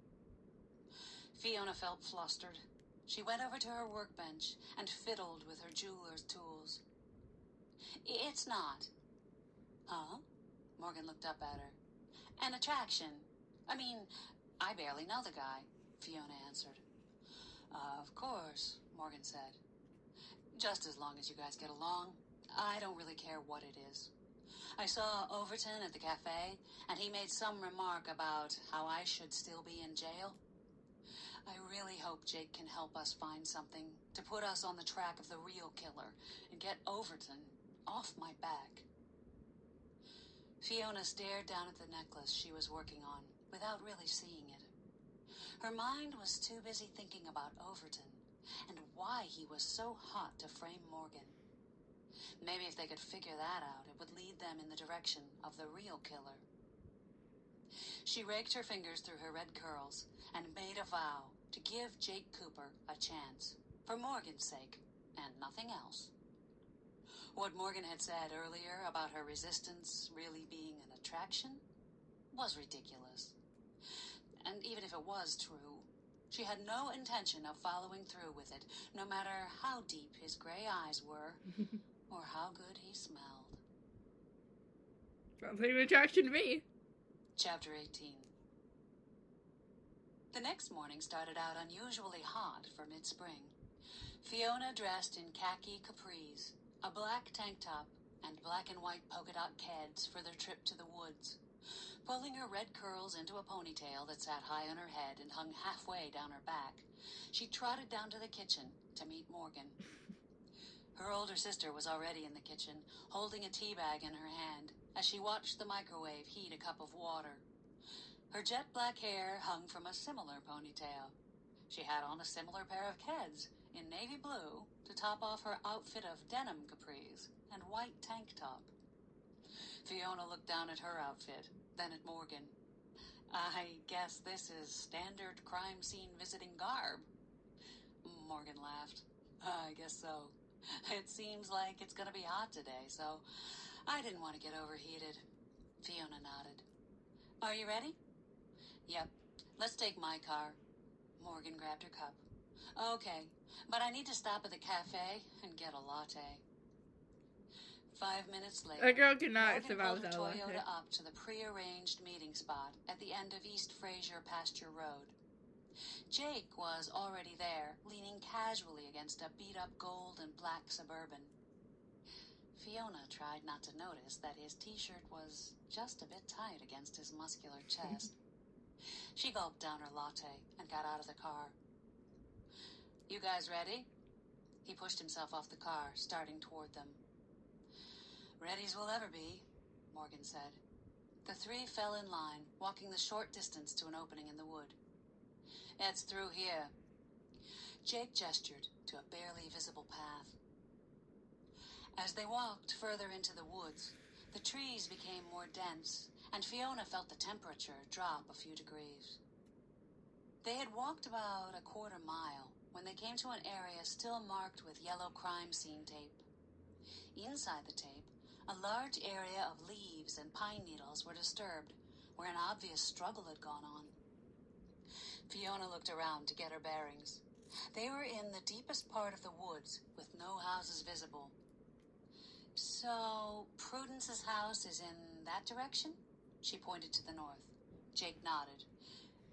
B: Fiona felt flustered. She went over to her workbench and fiddled with her jeweler's tools. "It's not." "Huh?" Morgan looked up at her. "An attraction. I mean, I barely know the guy," Fiona answered. "Of course," Morgan said. "Just as long as you guys get along, I don't really care what it is. I saw Overton at the cafe, and he made some remark about how I should still be in jail. I really hope Jake can help us find something to put us on the track of the real killer and get Overton off my back." Fiona stared down at the necklace she was working on without really seeing it. Her mind was too busy thinking about Overton and why he was so hot to frame Morgan. Maybe if they could figure that out, it would lead them in the direction of the real killer. She raked her fingers through her red curls and made a vow to give Jake Cooper a chance, for Morgan's sake, and nothing else. What Morgan had said earlier about her resistance really being an attraction was ridiculous. And even if it was true, she had no intention of following through with it, no matter how deep his gray eyes were or how good he smelled.
A: Sounds like an attraction to me.
B: Chapter 18. The next morning started out unusually hot for mid-spring. Fiona dressed in khaki capris, a black tank top, and black and white polka dot keds for their trip to the woods. Pulling her red curls into a ponytail that sat high on her head and hung halfway down her back, she trotted down to the kitchen to meet Morgan. Her older sister was already in the kitchen, holding a tea bag in her hand, as she watched the microwave heat a cup of water. Her jet black hair hung from a similar ponytail. She had on a similar pair of keds in navy blue to top off her outfit of denim capris and white tank top. Fiona looked down at her outfit, then at Morgan. "I guess this is standard crime scene visiting garb." Morgan laughed. "I guess so. It seems like it's going to be hot today, so I didn't want to get overheated." Fiona nodded. "Are you ready?" "Yep. Let's take my car." Morgan grabbed her cup. Okay, but I need to stop at the cafe and get a latte. 5 minutes later,
A: A girl cannot
B: Morgan
A: survive
B: pulled her
A: without a latte.
B: Toyota up to the pre-arranged meeting spot at the end of East Fraser Pasture Road. Jake was already there, leaning casually against a beat-up gold and black Suburban. Fiona tried not to notice that his t-shirt was just a bit tight against his muscular chest. She gulped down her latte and got out of the car. You guys ready? He pushed himself off the car, starting toward them. Ready as we'll ever be, Morgan said. The three fell in line, walking the short distance to an opening in the wood. It's through here. Jake gestured to a barely visible path. As they walked further into the woods, the trees became more dense, and Fiona felt the temperature drop a few degrees. They had walked about a quarter mile when they came to an area still marked with yellow crime scene tape. Inside the tape, a large area of leaves and pine needles were disturbed, where an obvious struggle had gone on. Fiona looked around to get her bearings. They were in the deepest part of the woods, with no houses visible. So, Prudence's house is in that direction? She pointed to the north. Jake nodded.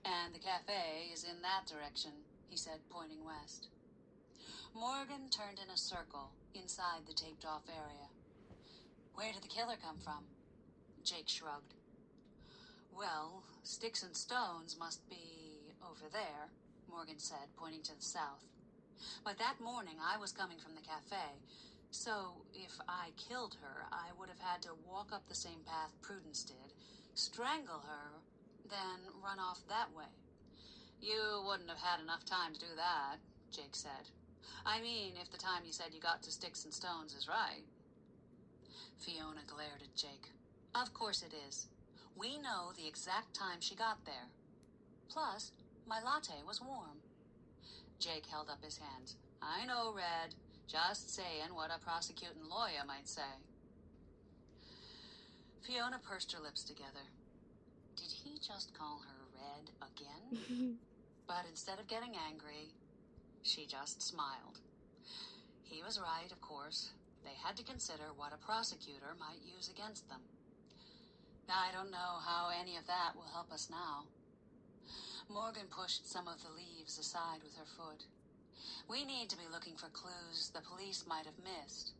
B: And the cafe is in that direction, he said, pointing west. Morgan turned in a circle inside the taped-off area. Where did the killer come from? Jake shrugged. Well, Sticks and Stones must be over there, Morgan said, pointing to the south. But that morning I was coming from the cafe, so if I killed her, I would have had to walk up the same path Prudence did, strangle her, then run off that way. You wouldn't have had enough time to do that, Jake said. I mean, if the time you said you got to Sticks and Stones is right. Fiona glared at Jake. Of course it is. We know the exact time she got there. Plus, my latte was warm. Jake held up his hands. I know, Red. Just saying what a prosecuting lawyer might say. Fiona pursed her lips together. Did he just call her Red again? But instead of getting angry, she just smiled. He was right, of course. They had to consider what a prosecutor might use against them. I don't know how any of that will help us now. Morgan pushed some of the leaves aside with her foot. We need to be looking for clues the police might have missed.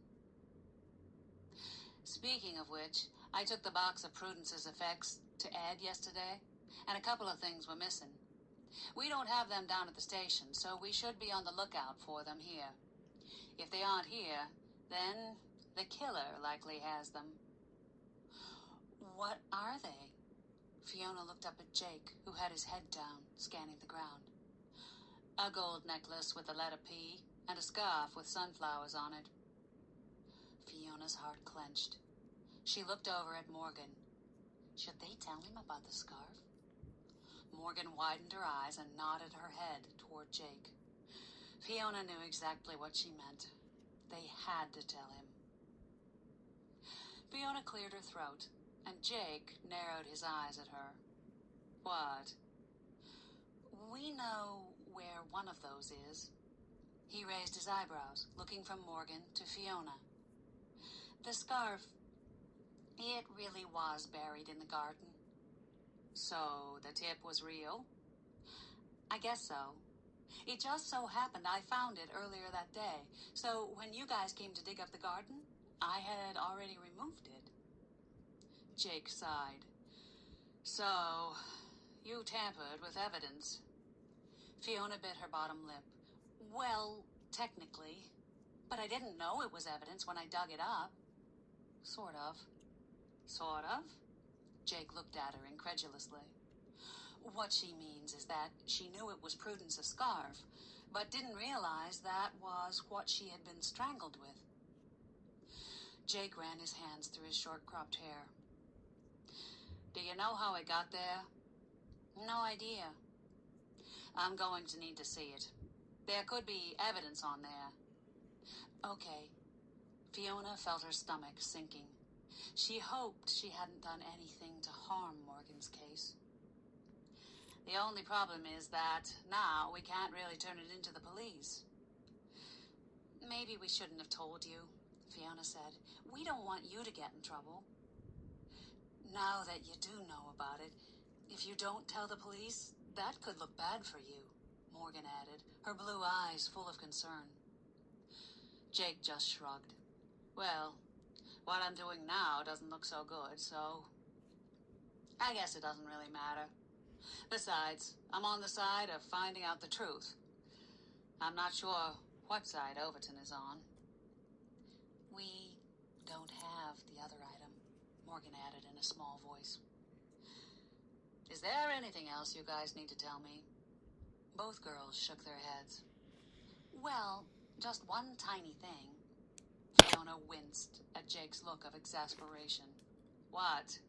B: Speaking of which, I took the box of Prudence's effects to Ed yesterday, and a couple of things were missing. We don't have them down at the station, so we should be on the lookout for them here. If they aren't here, then the killer likely has them. What are they? Fiona looked up at Jake, who had his head down, scanning the ground. A gold necklace with the letter P, and a scarf with sunflowers on it. Fiona's heart clenched. She looked over at Morgan. Should they tell him about the scarf? Morgan widened her eyes and nodded her head toward Jake. Fiona knew exactly what she meant. They had to tell him. Fiona cleared her throat, and Jake narrowed his eyes at her. What? We know where one of those is. He raised his eyebrows, looking from Morgan to Fiona. The scarf, it really was buried in the garden. So the tip was real? I guess so. It just so happened I found it earlier that day, so when you guys came to dig up the garden, I had already removed it. Jake sighed. So, you tampered with evidence. Fiona bit her bottom lip. Well, technically. But I didn't know it was evidence when I dug it up. Sort of. Sort of? Jake looked at her incredulously. What she means is that she knew it was Prudence's scarf, but didn't realize that was what she had been strangled with. Jake ran his hands through his short-cropped hair. Do you know how it got there? No idea. I'm going to need to see it. There could be evidence on there. Okay. Fiona felt her stomach sinking. She hoped she hadn't done anything to harm Morgan's case. The The only problem is that now we can't really turn it into the police. Maybe we shouldn't have told you, Fiona said. We don't want you to get in trouble. Now that you do know about it, if you don't tell the police, that could look bad for you, Morgan added, her blue eyes full of concern. Jake just shrugged. Well, what I'm doing now doesn't look so good, so I guess it doesn't really matter. Besides, I'm on the side of finding out the truth. I'm not sure what side Overton is on. We don't have the other item, Morgan added in a small voice. Is there anything else you guys need to tell me? Both girls shook their heads. Well, just one tiny thing. Fiona winced at Jake's look of exasperation. What?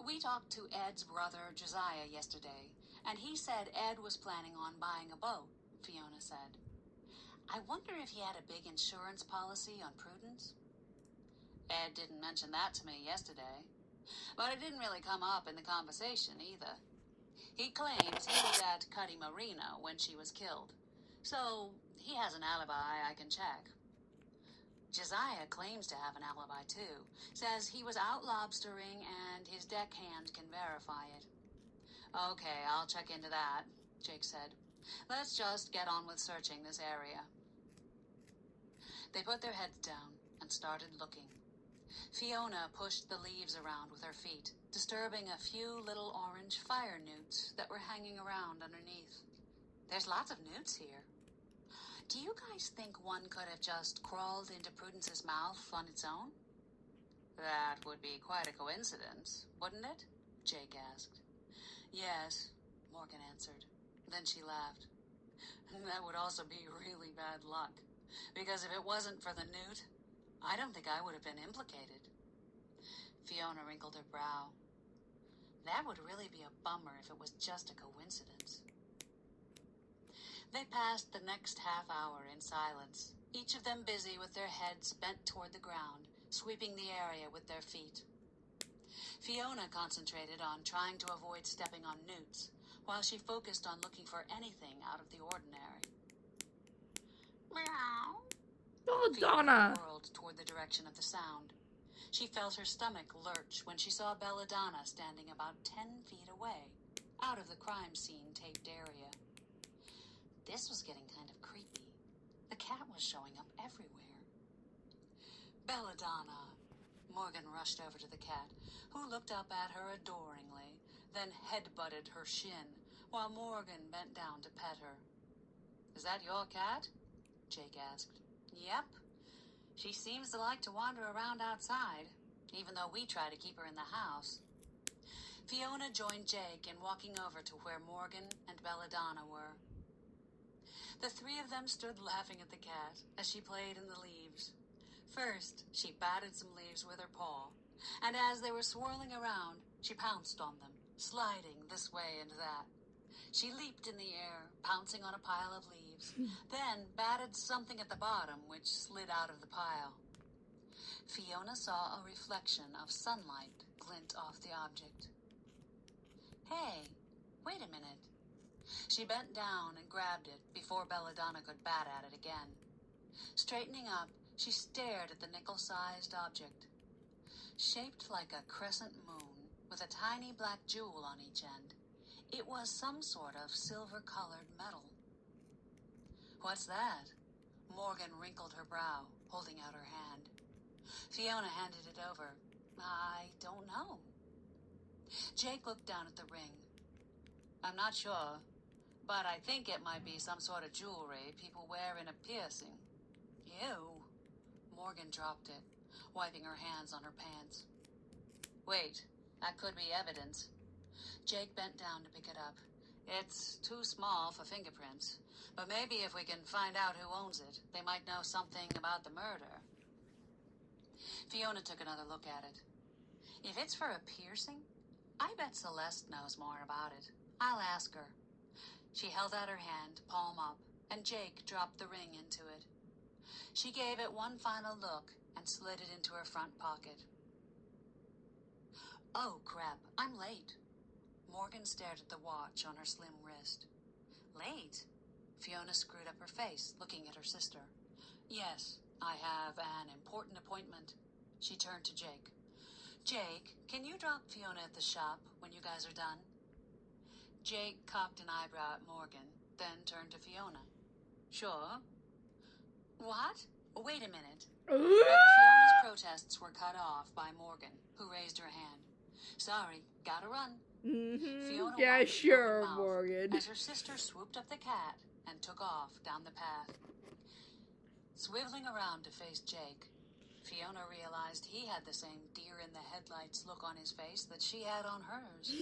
B: We talked to Ed's brother, Josiah, yesterday, and he said Ed was planning on buying a boat, Fiona said. I wonder if he had a big insurance policy on Prudence? Ed didn't mention that to me yesterday, but it didn't really come up in the conversation either. He claims he was at Cuddy Marina when she was killed, so he has an alibi I can check. Josiah claims to have an alibi too, says he was out lobstering and his deckhand can verify it. Okay, I'll check into that, Jake said. Let's just get on with searching this area. They put their heads down and started looking. Fiona pushed the leaves around with her feet, disturbing a few little orange fire newts that were hanging around underneath. There's lots of newts here. Do you guys think one could have just crawled into Prudence's mouth on its own? That would be quite a coincidence, wouldn't it? Jake asked. Yes, Morgan answered. Then she laughed. That would also be really bad luck, because if it wasn't for the newt, I don't think I would have been implicated. Fiona wrinkled her brow. That would really be a bummer if it was just a coincidence. They passed the next half hour in silence, each of them busy with their heads bent toward the ground, sweeping the area with their feet. Fiona concentrated on trying to avoid stepping on newts, while she focused on looking for anything out of the ordinary. Meow.
A: Oh,
B: Fiona
A: Donna.
B: whirled toward the direction of the sound. She felt her stomach lurch when she saw Belladonna standing about 10 feet away, out of the crime scene taped area. This was getting kind of creepy. The cat was showing up everywhere. Belladonna. Morgan rushed over to the cat, who looked up at her adoringly, then head-butted her shin, while Morgan bent down to pet her. Is that your cat? Jake asked. Yep. She seems to like to wander around outside, even though we try to keep her in the house. Fiona joined Jake in walking over to where Morgan and Belladonna were. The three of them stood laughing at the cat as she played in the leaves. First, she batted some leaves with her paw, and as they were swirling around, she pounced on them, sliding this way and that. She leaped in the air, pouncing on a pile of leaves, then batted something at the bottom, which slid out of the pile. Fiona saw a reflection of sunlight glint off the object. Hey, wait a minute. She bent down and grabbed it before Belladonna could bat at it again. Straightening up, she stared at the nickel-sized object. Shaped like a crescent moon, with a tiny black jewel on each end, it was some sort of silver-colored metal. What's that? Morgan wrinkled her brow, holding out her hand. Fiona handed it over. I don't know. Jake looked down at the ring. I'm not sure, but I think it might be some sort of jewelry people wear in a piercing. Ew. Morgan dropped it, wiping her hands on her pants. Wait, that could be evidence. Jake bent down to pick it up. It's too small for fingerprints, but maybe if we can find out who owns it, they might know something about the murder. Fiona took another look at it. If it's for a piercing, I bet Celeste knows more about it. I'll ask her. She held out her hand, palm up, and Jake dropped the ring into it. She gave it one final look and slid it into her front pocket. Oh, crap, I'm late. Morgan Morgan stared at the watch on her slim wrist. Late? Fiona screwed up her face, looking at her sister. Yes, I have an important appointment. She turned to Jake. Jake, can you drop Fiona at the shop when you guys are done? Jake cocked an eyebrow at Morgan, then turned to Fiona. Sure. What? Wait a minute. But Fiona's protests were cut off by Morgan, who raised her hand. Sorry, gotta run. Fiona
A: Yeah,
B: wiped
A: sure,
B: her mouth
A: Morgan.
B: as her sister swooped up the cat and took off down the path. Swiveling around to face Jake, Fiona realized he had the same deer-in-the-headlights look on his face that she had on hers.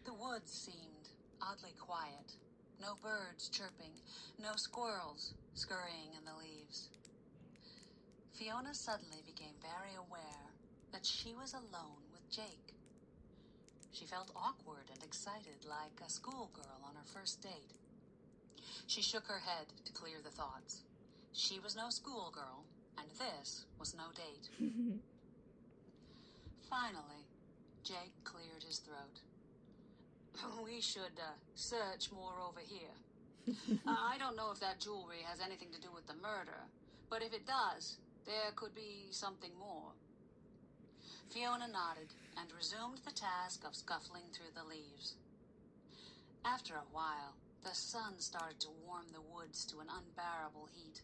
B: The woods seemed oddly quiet. No birds chirping, no squirrels scurrying in the leaves. Fiona suddenly became very aware that she was alone with Jake. She felt awkward and excited, like a schoolgirl on her first date. She shook her head to clear the thoughts. She was no schoolgirl, and this was no date. Finally, Jake cleared his throat. We should search more over here. I don't know if that jewelry has anything to do with the murder, but if it does, there could be something more. Fiona nodded and resumed the task of scuffling through the leaves. After a while, the sun started to warm the woods to an unbearable heat.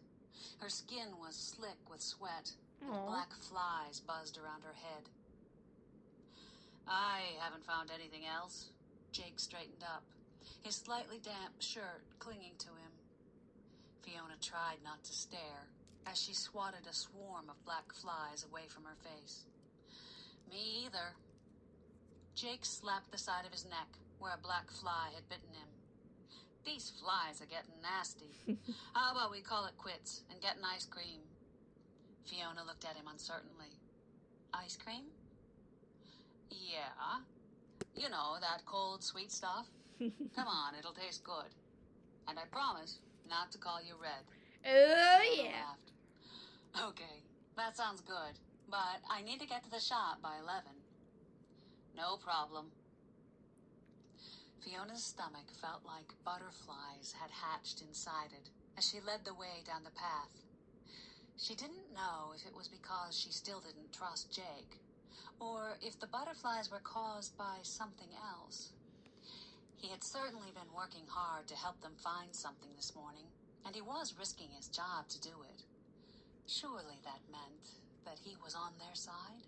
B: Her skin was slick with sweat, and black flies buzzed around her head. I haven't found anything else. Jake straightened up, his slightly damp shirt clinging to him. Fiona tried not to stare as she swatted a swarm of black flies away from her face. Me either. Jake slapped the side of his neck where a black fly had bitten him. These flies are getting nasty. How about we call it quits and get an ice cream? Fiona looked at him uncertainly. Ice cream? Yeah. You know, that cold, sweet stuff. Come on, it'll taste good. And I promise not to call you Red.
A: Oh,
B: Fiona
A: yeah.
B: laughed. Okay, that sounds good. But I need to get to the shop by 11. No problem. Fiona's stomach felt like butterflies had hatched inside it as she led the way down the path. She didn't know if it was because she still didn't trust Jake, or if the butterflies were caused by something else. He had certainly been working hard to help them find something this morning, and he was risking his job to do it. Surely that meant that he was on their side?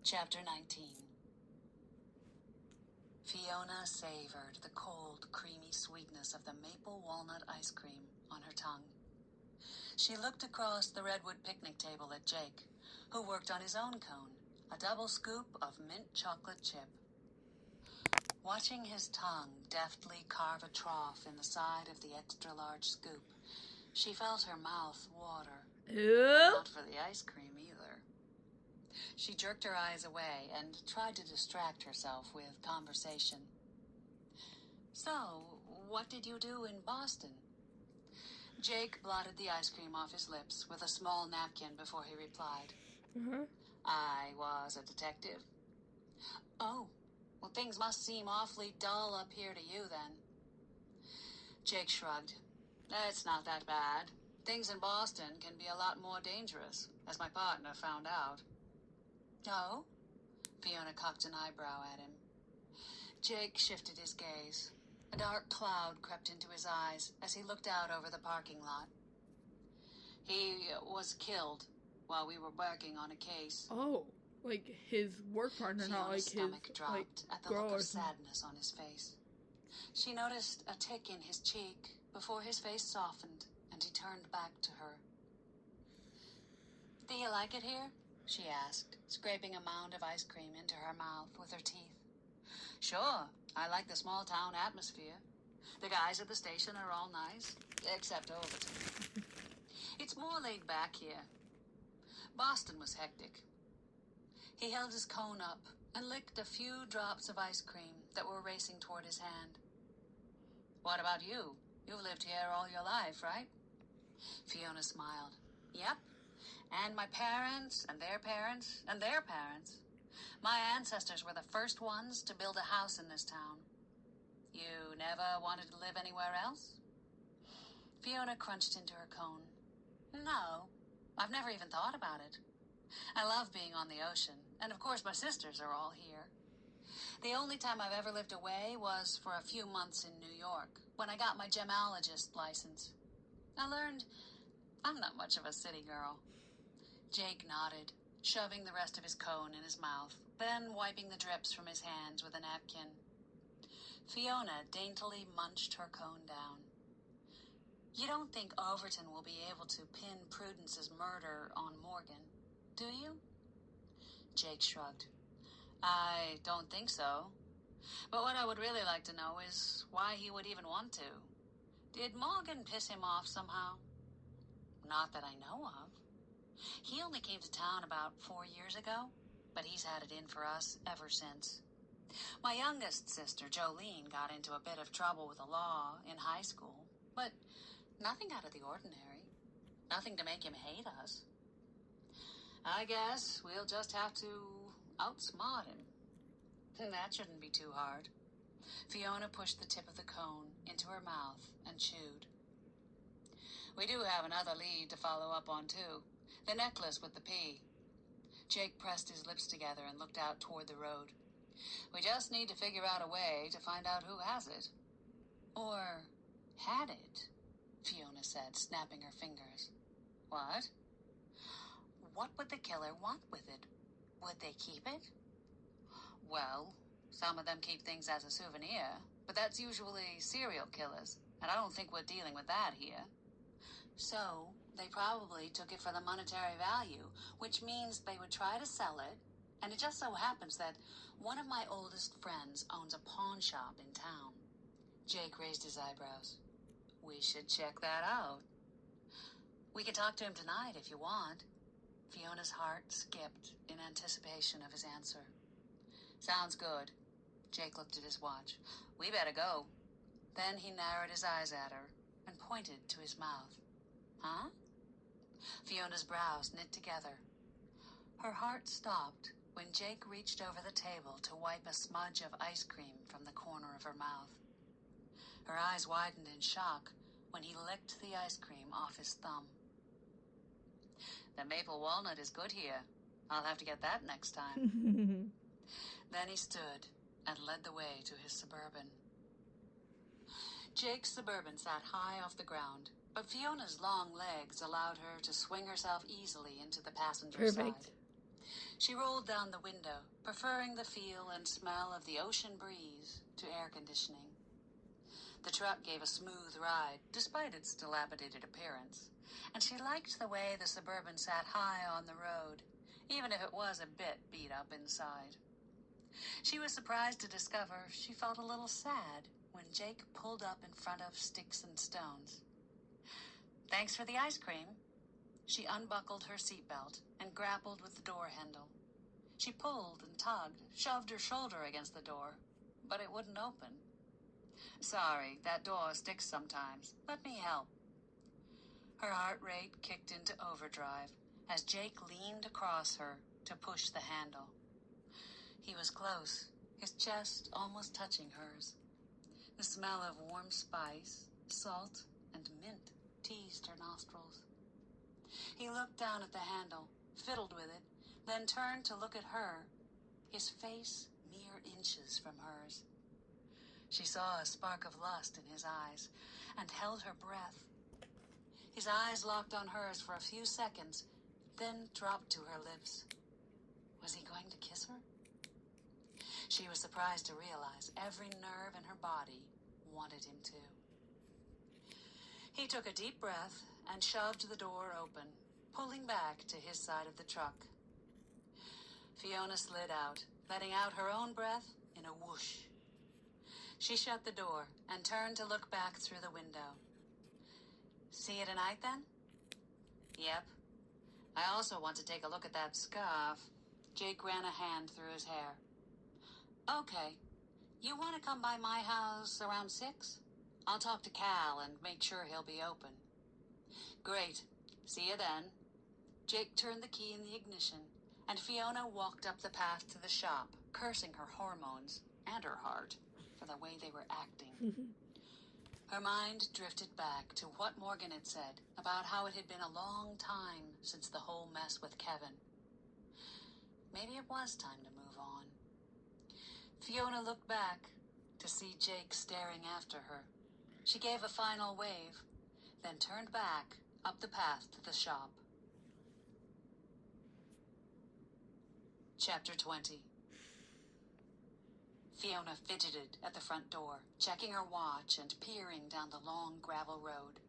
B: Chapter 19. Fiona savored the cold, creamy sweetness of the maple walnut ice cream on her tongue. She looked across the redwood picnic table at Jake, who worked on his own cone, a double scoop of mint chocolate chip. Watching his tongue deftly carve a trough in the side of the extra-large scoop, she felt her mouth water.
A: Oh.
B: Not for the ice cream either. She jerked her eyes away and tried to distract herself with conversation. So, what did you do in Boston? Jake blotted the ice cream off his lips with a small napkin before he replied. I was a detective. Oh, well, things must seem awfully dull up here to you, then. Jake shrugged. It's not that bad. Things in Boston can be a lot more dangerous, as my partner found out. Oh? Fiona cocked an eyebrow at him. Jake shifted his gaze. A dark cloud crept into his eyes as he looked out over the parking lot. He was killed while we were working on a case.
A: Oh, like his work partner, not like
B: Fiona's
A: his
B: stomach dropped
A: like
B: at the
A: girl
B: look
A: or
B: of
A: something.
B: sadness on his face. She noticed a tick in his cheek before his face softened and he turned back to her. Do you like it here? She asked, scraping a mound of ice cream into her mouth with her teeth. Sure, I like the small town atmosphere. The guys at the station are all nice, except Overton. It's more laid back here. Boston was hectic. He held his cone up and licked a few drops of ice cream that were racing toward his hand. What about you? You've lived here all your life, right? Fiona smiled. Yep. And my parents, and their parents, and their parents. My ancestors were the first ones to build a house in this town. You never wanted to live anywhere else? Fiona crunched into her cone. No, I've never even thought about it. I love being on the ocean, and of course my sisters are all here. The only time I've ever lived away was for a few months in New York, when I got my gemologist license. I learned I'm not much of a city girl. Jake nodded, shoving the rest of his cone in his mouth, then wiping the drips from his hands with a napkin. Fiona daintily munched her cone down. You don't think Overton will be able to pin Prudence's murder on Morgan, do you? Jake shrugged. I don't think so. But what I would really like to know is why he would even want to. Did Morgan piss him off somehow? Not that I know of. He only came to town about 4 years ago, but he's had it in for us ever since. My youngest sister, Jolene, got into a bit of trouble with the law in high school, but nothing out of the ordinary. Nothing to make him hate us. I guess we'll just have to outsmart him. That shouldn't be too hard. Fiona pushed the tip of the cone into her mouth and chewed. We do have another lead to follow up on, too. The necklace with the P. Jake pressed his lips together and looked out toward the road. We just need to figure out a way to find out who has it. Or had it, Fiona said, snapping her fingers. What? What would the killer want with it? Would they keep it? Well, some of them keep things as a souvenir, but that's usually serial killers, and I don't think we're dealing with that here. So, they probably took it for the monetary value, which means they would try to sell it, and it just so happens that one of my oldest friends owns a pawn shop in town. Jake raised his eyebrows. We should check that out. We can talk to him tonight if you want. Fiona's heart skipped in anticipation of his answer. Sounds good. Jake looked at his watch. We better go. Then he narrowed his eyes at her and pointed to his mouth. Huh? Fiona's brows knit together. Her heart stopped when Jake reached over the table to wipe a smudge of ice cream from the corner of her mouth. Her eyes widened in shock when he licked the ice cream off his thumb. The maple walnut is good here. I'll have to get that next time. Then he stood and led the way to his Suburban. Jake's Suburban sat high off the ground, but Fiona's long legs allowed her to swing herself easily into the passenger side. She rolled down the window, preferring the feel and smell of the ocean breeze to air conditioning. The truck gave a smooth ride, despite its dilapidated appearance, and she liked the way the Suburban sat high on the road, even if it was a bit beat up inside. She was surprised to discover she felt a little sad when Jake pulled up in front of Sticks and Stones. Thanks for the ice cream. She unbuckled her seatbelt and grappled with the door handle. She pulled and tugged, shoved her shoulder against the door, but it wouldn't open. Sorry, that door sticks sometimes. Let me help. Her heart rate kicked into overdrive as Jake leaned across her to push the handle. He was close, his chest almost touching hers. The smell of warm spice, salt, and mint teased her nostrils. He looked down at the handle, fiddled with it, then turned to look at her, his face mere inches from hers. She saw a spark of lust in his eyes and held her breath. His eyes locked on hers for a few seconds, then dropped to her lips. Was he going to kiss her? She was surprised to realize every nerve in her body wanted him to. He took a deep breath and shoved the door open, pulling back to his side of the truck. Fiona slid out, letting out her own breath in a whoosh. She shut the door and turned to look back through the window. See you tonight, then? Yep. I also want to take a look at that scarf. Jake ran a hand through his hair. Okay. You want to come by my house around 6? I'll talk to Cal and make sure he'll be open. Great. See you then. Jake turned the key in the ignition and Fiona walked up the path to the shop, cursing her hormones and her heart for the way they were acting. Her mind drifted back to what Morgan had said about how it had been a long time since the whole mess with Kevin. Maybe it was time to move on. Fiona looked back to see Jake staring after her. She gave a final wave, then turned back up the path to the shop. Chapter 20. Fiona fidgeted at the front door, checking her watch and peering down the long gravel road.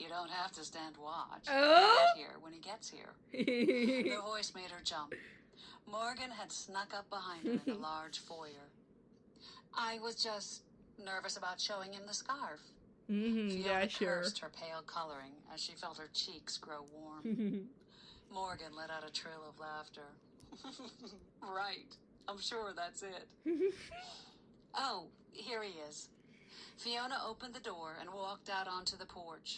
B: You don't have to stand watch.
A: Oh?
B: Get here when he gets here. The voice made her jump. Morgan had snuck up behind her in the large foyer. I was just nervous about showing him the scarf. Fiona
A: Yeah, sure.
B: cursed her pale coloring as she felt her cheeks grow warm. Morgan let out a trill of laughter. Right. I'm sure that's it. Oh, here he is. Fiona opened the door and walked out onto the porch.